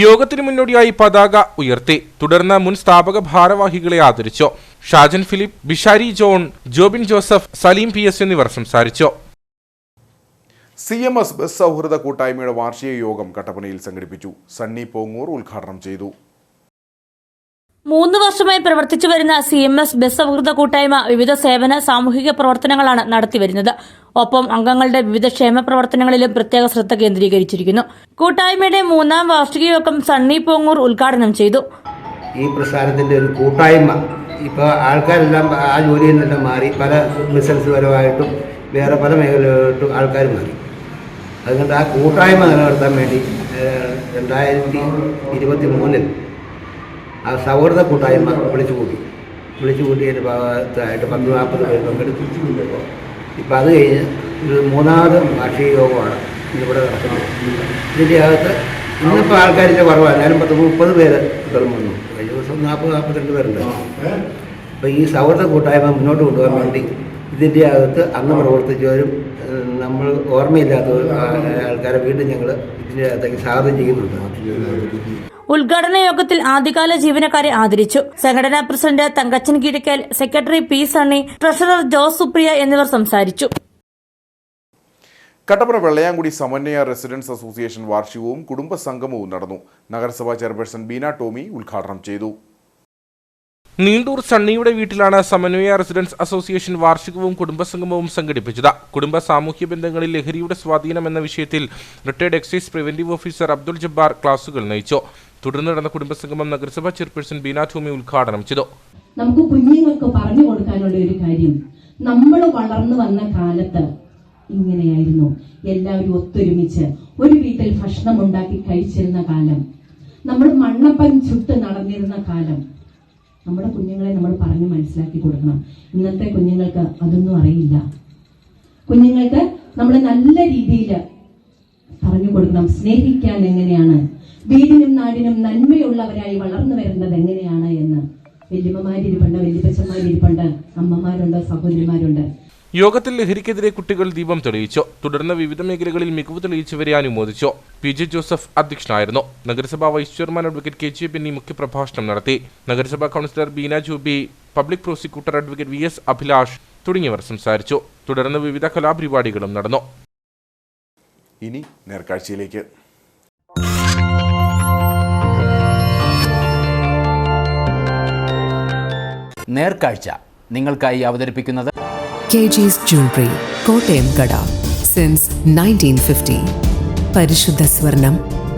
യോഗത്തിന് മുന്നോടിയായി പതാക ഉയർത്തി. തുടർന്ന് മുൻ സ്ഥാപക ഭാരവാഹികളെ ആദരിച്ചു. Shajan Philip, Bishari John, Jobin Joseph, Saleem PS എന്നിവർ സംസാരിച്ചു. CMS ബസ് സൗഹൃദ കൂട്ടായ്മയുടെ വാർഷിക യോഗം കട്ടപ്പനയിൽ സംഘടിപ്പിച്ചു. സണ്ണി പോങ്ങൂർ ഉദ്ഘാടനം ചെയ്തു. 3 വർഷമായി പ്രവർത്തിച്ചു വരുന്ന CMS ബസ് സൗഹൃദ കൂട്ടായ്മ വിവിധ സേവന സാമൂഹിക പ്രവർത്തനങ്ങളാണ് നടത്തിവരുന്നത്. ഒപ്പം അംഗങ്ങളുടെ വിവിധ ക്ഷേമ പ്രവർത്തനങ്ങളിലും പ്രത്യേക ശ്രദ്ധ കേന്ദ്രീകരിച്ചിരിക്കുന്നു. കൂട്ടായ്മയുടെ 3ാം വാർഷിക യോഗം സണ്ണി പോങ്ങൂർ ഉദ്ഘാടനം ചെയ്തു. ഈ പ്രസ്ഥാനത്തിന്റെ ഒരു കൂട്ടായ്മ ഇപ്പോൾ ആൾക്കാരെല്ലാം ആ ജോലിയിൽ നിന്നെല്ലാം മാറി പല ബിസിനസ് പരമായിട്ടും വേറെ പല മേഖലകളിലോട്ടും ആൾക്കാർ മാറി. അതുകൊണ്ട് ആ കൂട്ടായ്മ നിലനിർത്താൻ വേണ്ടി 2023 ആ സൗഹൃദ കൂട്ടായ്മ വിളിച്ചു കൂട്ടിയതിൻ്റെ ഭാഗത്തായിട്ട് 10-40 പേര് പങ്കെടുത്തു. ഇപ്പം അത് കഴിഞ്ഞ് ഒരു 3ാമത് വാർഷിക യോഗമാണ് ഇന്നിവിടെ നടക്കുന്നത്. ഇതിൻ്റെ അകത്ത് ഇന്നിപ്പോൾ ആൾക്കാരിൻ്റെ കുറവാണ്. എന്നാലും 30 പേര് ഇപ്പോഴും വന്നു. കഴിഞ്ഞ ദിവസം 40-42 പേരുണ്ട്. അപ്പോൾ ഈ സൗഹൃദ കൂട്ടായ്മ മുന്നോട്ട് കൊണ്ടുപോകാൻ വേണ്ടി ഇതിൻ്റെ അകത്ത് അന്ന് പ്രവർത്തിച്ചവരും നമ്മൾ ഓർമ്മയില്ലാത്ത ആൾക്കാരെ വീണ്ടും ഞങ്ങൾ ഇതിൻ്റെ അകത്തേക്ക് സ്വാഗതം ചെയ്യുന്നുണ്ട്. ഉദ്ഘാടന യോഗത്തിൽ ആദ്യകാല ജീവനക്കാരെ ആദരിച്ചു. സംഘടനാ president Thankachan Keezhakkal, secretary P Sunny, treasurer Jose Supriya എന്നിവർ സംസാരിച്ചു. കട്ടപ്പന വെള്ളയാങ്കുടി സമന്വയ റെസിഡൻസ് അസോസിയേഷൻ വാർഷികവും കുടുംബ സംഗമവും നടന്നു. നഗരസഭാ ചെയർപേഴ്സൺ ബീന ടോമി ഉദ്ഘാടനം ചെയ്തു. നീണ്ടൂർ സണ്ണിയുടെ വീട്ടിലാണ് സമന്വയ റെസിഡൻസ് അസോസിയേഷൻ വാർഷികവും കുടുംബസംഗമവും സംഘടിപ്പിച്ചത്. കുടുംബ സാമൂഹ്യ ബന്ധങ്ങളിൽ ലഹരിയുടെ സ്വാധീനം എന്ന വിഷയത്തിൽ retired excise preventive officer Abdul Jabbar ക്ലാസുകൾ നയിച്ചു. തുടർന്ന് നടന്ന കുടുംബസംഗമം നഗരസഭാ ചെയർപേഴ്സൺ ബീന ടോമി ഉദ്ഘാടനം ചെയ്തു. നമുക്ക് കുഞ്ഞുങ്ങൾക്ക് പറഞ്ഞു കൊടുക്കാനുള്ള ഒരു കാര്യം, നമ്മൾ വളർന്നു വന്ന കാലത്ത് ഇങ്ങനെയായിരുന്നു. എല്ലാവരും ഒത്തൊരുമിച്ച് ഒരു വീട്ടിൽ ഭക്ഷണം ഉണ്ടാക്കി കഴിച്ചിരുന്ന കാലം, നമ്മൾ മണ്ണപ്പം ചുട്ട് നടന്നിരുന്ന കാലം. നമ്മുടെ കുഞ്ഞുങ്ങളെ നമ്മൾ പറഞ്ഞു മനസ്സിലാക്കി കൊടുക്കണം. ഇന്നത്തെ കുഞ്ഞുങ്ങൾക്ക് അതൊന്നും അറിയില്ല. കുഞ്ഞുങ്ങൾക്ക് നമ്മൾ നല്ല രീതിയിൽ പറഞ്ഞു കൊടുക്കണം. സ്നേഹിക്കാൻ എങ്ങനെയാണ്, വീടിനും നാടിനും നന്മയുള്ളവരായി വളർന്നു വരുന്നത് എങ്ങനെയാണ് എന്ന്. വല്യമ്മമാരിപ്പുണ്ട്, വല്യപ്പച്ചന്മാരിപ്പുണ്ട്, അമ്മമാരുണ്ട്, സഹോദരിമാരുണ്ട്. യോഗത്തിൽ ലഹരിക്കെതിരെ കുട്ടികൾ ദീപം തെളിയിച്ചു. തുടർന്ന് വിവിധ മേഖലകളിൽ മികവ് തെളിയിച്ചവരെ അനുമോദിച്ചു. PJ ജോസഫ് അധ്യക്ഷനായിരുന്നു. നഗരസഭാ vice chairman advocate KJ Benny മുഖ്യപ്രഭാഷണം നടത്തി. നഗരസഭാ councillor Beena Joby, public prosecutor advocate VS Abhilash തുടങ്ങിയവർ സംസാരിച്ചു. തുടർന്ന് വിവിധ കലാപരിപാടികളും നടന്നു. ഇനി നേർക്കാഴ്ചയിലേക്ക്. നേർക്കാഴ്ച നിങ്ങൾക്കായി അവതരിപ്പിക്കുന്നത് KG's Jewelry, കോട്ടയം കട. സിൻസ് 1950. പരിശുദ്ധ സ്വർണം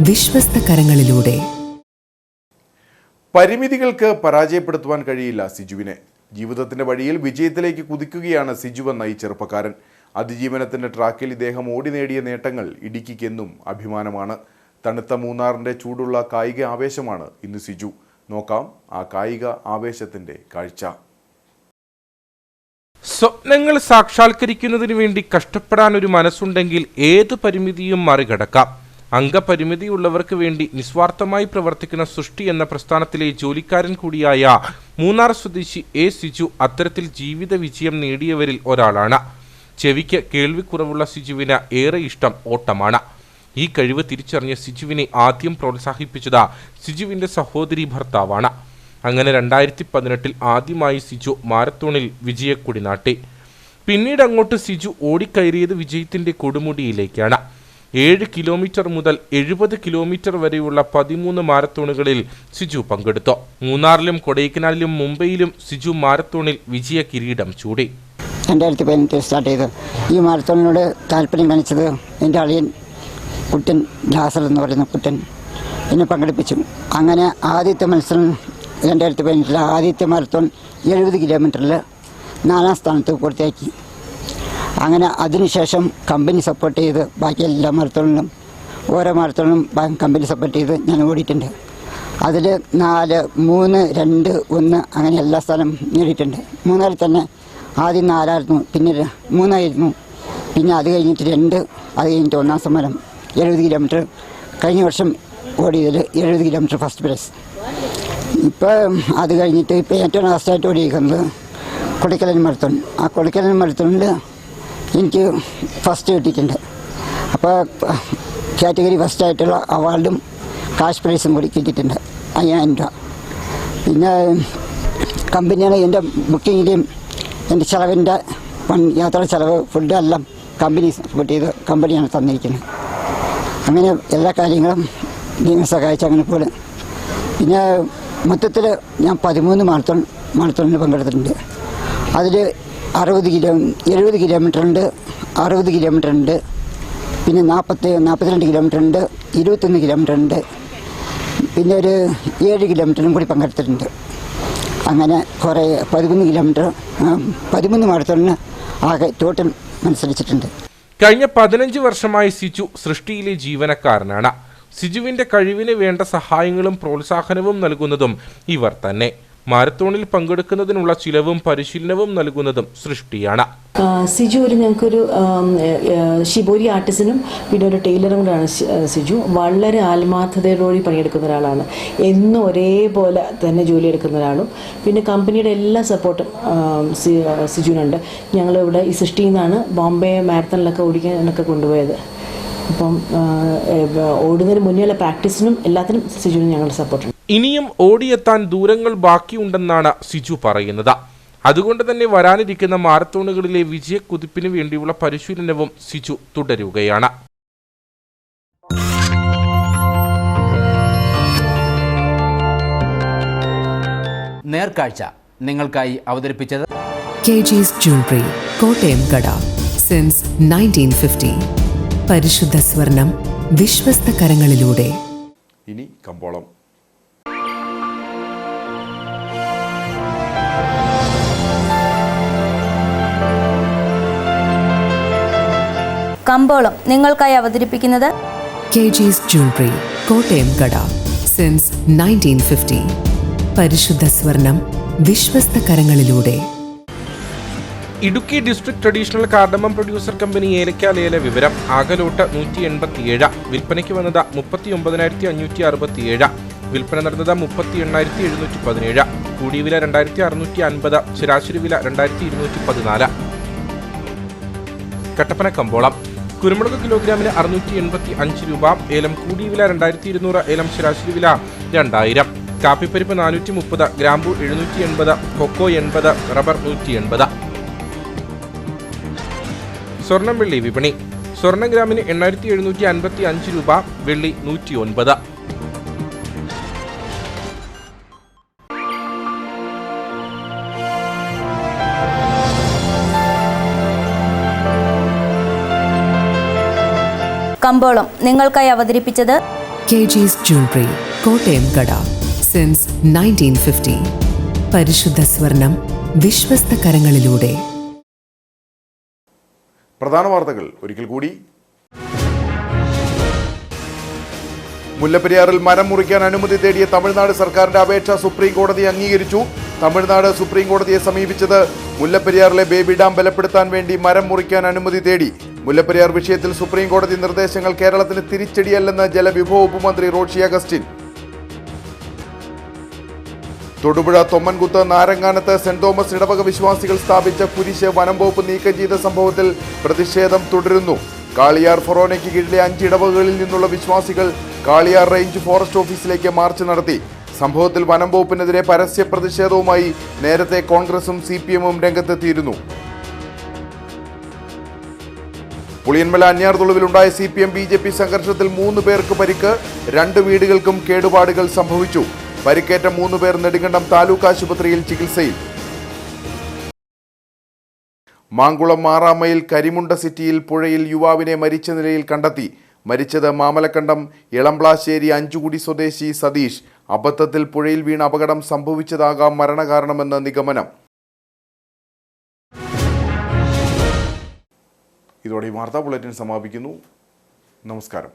വിശ്വസ്ത കരങ്ങളിലൂടെ. പരിമിതികൾക്ക് പരാജയപ്പെടുത്തുവാൻ കഴിയില്ല സിജുവിനെ. ജീവിതത്തിന്റെ വഴിയിൽ വിജയത്തിലേക്ക് കുതിക്കുകയാണ് സിജു എന്ന ഈ ചെറുപ്പക്കാരൻ. അതിജീവനത്തിന്റെ ട്രാക്കിൽ ഇദ്ദേഹം ഓടി നേടിയ നേട്ടങ്ങൾ ഇടുക്കിക്കെന്നും അഭിമാനമാണ്. തണുത്ത മൂന്നാറിന്റെ ചൂടുള്ള കായിക ആവേശമാണ് ഇന്ന് സിജു. നോക്കാം ആ കായിക ആവേശത്തിന്റെ കാഴ്ച. സ്വപ്നങ്ങൾ സാക്ഷാത്കരിക്കുന്നതിന് വേണ്ടി കഷ്ടപ്പെടാൻ ഒരു മനസ്സുണ്ടെങ്കിൽ ഏത് പരിമിതിയും മറികടക്കാം. അംഗപരിമിതിയുള്ളവർക്ക് വേണ്ടി നിസ്വാർത്ഥമായി പ്രവർത്തിക്കുന്ന സൃഷ്ടി എന്ന പ്രസ്ഥാനത്തിലെ ജോലിക്കാരൻ കൂടിയായ മൂന്നാർ സ്വദേശി സിജു അത്തരത്തിൽ ജീവിത വിജയം നേടിയവരിൽ ഒരാളാണ്. ചെവിക്ക് കേൾവിക്കുറവുള്ള സിജുവിന് ഏറെ ഇഷ്ടം ഓട്ടമാണ്. ഈ കഴിവ് തിരിച്ചറിഞ്ഞ സിജുവിനെ ആദ്യം പ്രോത്സാഹിപ്പിച്ചത് സിജുവിന്റെ സഹോദരി ഭർത്താവാണ്. അങ്ങനെ 2018 ആദ്യമായി സിജു മാരത്തോണിൽ വിജയക്കൊടി നാട്ടി. പിന്നീട് അങ്ങോട്ട് സിജു ഓടിക്കയറിയത് വിജയത്തിന്റെ കൊടുമുടിയിലേക്കാണ്. 7 കിലോമീറ്റർ മുതൽ 70 കിലോമീറ്റർ വരെയുള്ള 13 മാരത്തോണുകളിൽ സിജു പങ്കെടുത്തു. മൂന്നാറിലും കൊടൈക്കനാലിലും മുംബൈയിലും സിജു മാരത്തോണിൽ വിജയ കിരീടം ചൂടി. 2018 സ്റ്റാർട്ട് ചെയ്ത് ഈ മാരത്തോണിനോട് താല്പര്യം കാണിച്ചത് എൻ്റെ അളിയൻ കുട്ടൻ ലാസർ എന്ന് പറയുന്ന കുട്ടൻ എന്നെ പങ്കെടുപ്പിച്ചു. അങ്ങനെ ആദ്യത്തെ മത്സരം 2018 ആദ്യത്തെ മാരത്തോൺ 70 കിലോമീറ്ററിൽ 4ാം സ്ഥാനത്ത് പൂർത്തിയാക്കി. അങ്ങനെ അതിനുശേഷം കമ്പനി സപ്പോർട്ട് ചെയ്ത് ബാക്കി എല്ലാ മാരത്തോണിലും ഓരോ മാരത്തോണിലും കമ്പനി സപ്പോർട്ട് ചെയ്ത് ഞാൻ ഓടിയിട്ടുണ്ട്. അതിൽ 4, 3, 2, 1 അങ്ങനെ എല്ലാ സ്ഥലം നേടിയിട്ടുണ്ട്. മൂന്നാറിൽ തന്നെ ആദ്യം 4ആയിരുന്നു, പിന്നെ 3ആയിരുന്നു, പിന്നെ അത് കഴിഞ്ഞിട്ട് 2, അത് കഴിഞ്ഞിട്ട് 1ാം സമ്മാനം 70 കിലോമീറ്റർ. കഴിഞ്ഞ വർഷം ഓടിയതിൽ 70 കിലോമീറ്റർ ഫസ്റ്റ് പ്രൈസ്. ഇപ്പോൾ അത് കഴിഞ്ഞിട്ട് ഇപ്പോൾ ഏറ്റവും ലാസ്റ്റായിട്ട് ഓടിയിരിക്കുന്നത് കൊടൈക്കനാൽ മാരത്തോൺ. ആ കൊടൈക്കനാൽ മാരത്തോണിൽ എനിക്ക് ഫസ്റ്റ് കിട്ടിയിട്ടുണ്ട്. അപ്പോൾ കാറ്റഗറി ഫസ്റ്റായിട്ടുള്ള അവാർഡും കാശ് പ്രൈസും കൂടി കിട്ടിയിട്ടുണ്ട് 5000 രൂപ. പിന്നെ കമ്പനിയാണ് എൻ്റെ ബുക്കിങ്ങിൻ്റെയും എൻ്റെ ചിലവിൻ്റെ യാത്രാ ചിലവ് ഫുഡ് എല്ലാം കമ്പനി സപ്പോർട്ട് ചെയ്ത് കമ്പനിയാണ് തന്നിരിക്കുന്നത്. അങ്ങനെ എല്ലാ കാര്യങ്ങളും ദൈവം സഹായിച്ച് അങ്ങനെ പോലെ. പിന്നെ മൊത്തത്തിൽ ഞാൻ 13 മാരത്തോണിൽ പങ്കെടുത്തിട്ടുണ്ട്. അതിൽ 70 കിലോമീറ്റർ ഉണ്ട്, 60 കിലോമീറ്റർ ഉണ്ട്, പിന്നെ 42 കിലോമീറ്റർ ഉണ്ട്, 21 കിലോമീറ്റർ ഉണ്ട്, പിന്നെ ഒരു 7 കിലോമീറ്ററും കൂടി പങ്കെടുത്തിട്ടുണ്ട്. അങ്ങനെ കുറേ 13 മാരത്തോണിന് ആകെ ടോട്ടൽ മത്സരിച്ചിട്ടുണ്ട്. കഴിഞ്ഞ 15 വർഷമായി സിജു സൃഷ്ടിയിലെ ജീവനക്കാരനാണ്. സിജുവിന്റെ കഴിവിന് വേണ്ട സഹായങ്ങളും പ്രോത്സാഹനവും നൽകുന്നതും ഇവർ തന്നെ. മാരത്തോണിൽ പങ്കെടുക്കുന്നതിനുള്ള ചിലവും പരിശീലനവും നൽകുന്നതും സൃഷ്ടിയാണ്. സിജു ഞങ്ങൾക്കൊരു ഷിബോരി ആർട്ടിസ്റ്റിനും പിന്നെ ഒരു ടൈലറും കൂടെയാണ് സിജു. വളരെ ആത്മാർത്ഥതയോടുകൂടി പണിയെടുക്കുന്ന ഒരാളാണ്. എന്നും ഒരേപോലെ തന്നെ ജോലി എടുക്കുന്ന ഒരാളും. പിന്നെ കമ്പനിയുടെ എല്ലാ സപ്പോർട്ടും സിജുവിനുണ്ട്. ഞങ്ങളിവിടെ ഈ സൃഷ്ടിയിൽ നിന്നാണ് ബോംബെ മാരത്തോണിലൊക്കെ ഓടിക്കാനൊക്കെ കൊണ്ടുപോയത്. അപ്പം ഓടുന്നതിന് മുന്നേയുള്ള പ്രാക്ടീസിനും എല്ലാത്തിനും സിജുവിന് ഞങ്ങളുടെ സപ്പോർട്ടുണ്ട്. ഇനിയും ഓടിയെത്താൻ ദൂരങ്ങൾ ബാക്കിയുണ്ടെന്നാണ് സിജു പറയുന്നത്. അതുകൊണ്ട് തന്നെ വരാനിരിക്കുന്ന മാരത്തോണുകളിലെ വിജയക്കുതിപ്പിന് വേണ്ടിയുള്ള പരിശീലനവും സിജു തുടരുകയാണ്. നേർക്കാഴ്ച നിങ്ങൾക്കായി അവതരിപ്പിച്ചത് KG's Jewelry, കോട്ടയം കട. സിൻസ് 1950. പരിശുദ്ധ സ്വർണം വിശ്വസ്ത കരങ്ങളിലൂടെ. ഇനി കമ്പോളം. കമ്പോളം നിങ്ങൾക്കായി അവതരിപ്പിക്കുന്നത് KG's Jewelry, കോട്ടയം കട. സിൻസ് 1950. പരിശുദ്ധ സ്വർണം വിശ്വസ്ത കരങ്ങളിലൂടെ. Idukki district traditional cardamom producer company ഏലക്ക ലേല വിവരം. ആകലോട്ട് 187, വിൽപ്പനയ്ക്ക് വന്നത് 39,567, വിൽപ്പന നടന്നത് 38,717, കൂടിയ വില 2,650, ശരാശരി വില 2,214. കട്ടപ്പന കമ്പോളം. കുരുമുളക് കിലോഗ്രാമിന് 685 രൂപ, ഏലം കൂടിയ വില 2,200, ഏലം ശരാശരി വില 2000. കാപ്പിപ്പരിപ്പ് 430, ഗ്രാമ്പു 780, കൊക്കോ 80, റബ്ബർ 180. സ്വർണം വെള്ളി വിപണി. സ്വർണ്ണ ഗ്രാമിന് 8,755 രൂപ, വെള്ളി 109. കമ്പോളം നിങ്ങൾക്കായി അവതരിപ്പിച്ചത് KG's Jewelry, കോട്ടയം കട. സിൻസ് 1950. പരിശുദ്ധ സ്വർണം വിശ്വസ്ത കരങ്ങളിലൂടെ. പ്രധാന വാർത്തകൾ ഒരിക്കൽ കൂടി. മുല്ലപ്പെരിയാറിൽ മരം മുറിക്കാൻ അനുമതി തേടിയ തമിഴ്നാട് സർക്കാരിന്റെ അപേക്ഷ സുപ്രീം കോടതി അംഗീകരിച്ചു. തമിഴ്നാട് സുപ്രീം കോടതിയെ സമീപിച്ചത് മുല്ലപ്പെരിയാറിലെ ബേബി ഡാം ബലപ്പെടുത്താൻ വേണ്ടി മരം മുറിക്കാൻ അനുമതി തേടി. മുല്ലപ്പെരിയാർ വിഷയത്തിൽ സുപ്രീം കോടതി നിർദ്ദേശങ്ങൾ കേരളത്തിന് തിരിച്ചടിയല്ലെന്ന് ജലവിഭവ ഉപമന്ത്രി റോഷി അഗസ്റ്റിൻ. തൊടുപുഴ തൊമ്മൻകുത്ത് നാരങ്ങാനത്ത് സെന്റ് തോമസ് ഇടവക വിശ്വാസികൾ സ്ഥാപിച്ച കുരിശ് വനം വകുപ്പ് നീക്കം ചെയ്ത സംഭവത്തിൽ പ്രതിഷേധം തുടരുന്നു. കാളിയാർ ഫൊറോനയ്ക്ക് കീഴിലെ 5 ഇടവകകളിൽ നിന്നുള്ള വിശ്വാസികൾ കാളിയാർ റേഞ്ച് ഫോറസ്റ്റ് ഓഫീസിലേക്ക് മാർച്ച് നടത്തി. സംഭവത്തിൽ വനം വകുപ്പിനെതിരെ പരസ്യ പ്രതിഷേധവുമായി നേരത്തെ കോൺഗ്രസും CPM-ഉം രംഗത്തെത്തിയിരുന്നു. പുളിയന്മല അന്യാർതുളുവിലുണ്ടായ CPM-BJP സംഘർഷത്തിൽ 3 പേർക്ക് പരിക്ക്, 2 വീടുകൾക്കും കേടുപാടുകൾ സംഭവിച്ചു. പരിക്കേറ്റ 3 പേർ നെടുങ്കണ്ടം താലൂക്ക് ആശുപത്രിയിൽ ചികിത്സയിൽ. മാങ്കുളം 6-ാം മൈൽ കരിമുണ്ട സിറ്റിയിൽ പുഴയിൽ യുവാവിനെ മരിച്ച നിലയിൽ കണ്ടെത്തി. മരിച്ചത് മാമലക്കണ്ടം ഇളംപ്ലാശ്ശേരി അഞ്ചുകുടി സ്വദേശി സതീഷ്. അബദ്ധത്തിൽ പുഴയിൽ വീണ് അപകടം സംഭവിച്ചതാകാം മരണകാരണമെന്ന് നിഗമനം. ഇതോടെ ഈ വാർത്താ ബുള്ളറ്റിൻ സമാപിക്കുന്നു. നമസ്കാരം.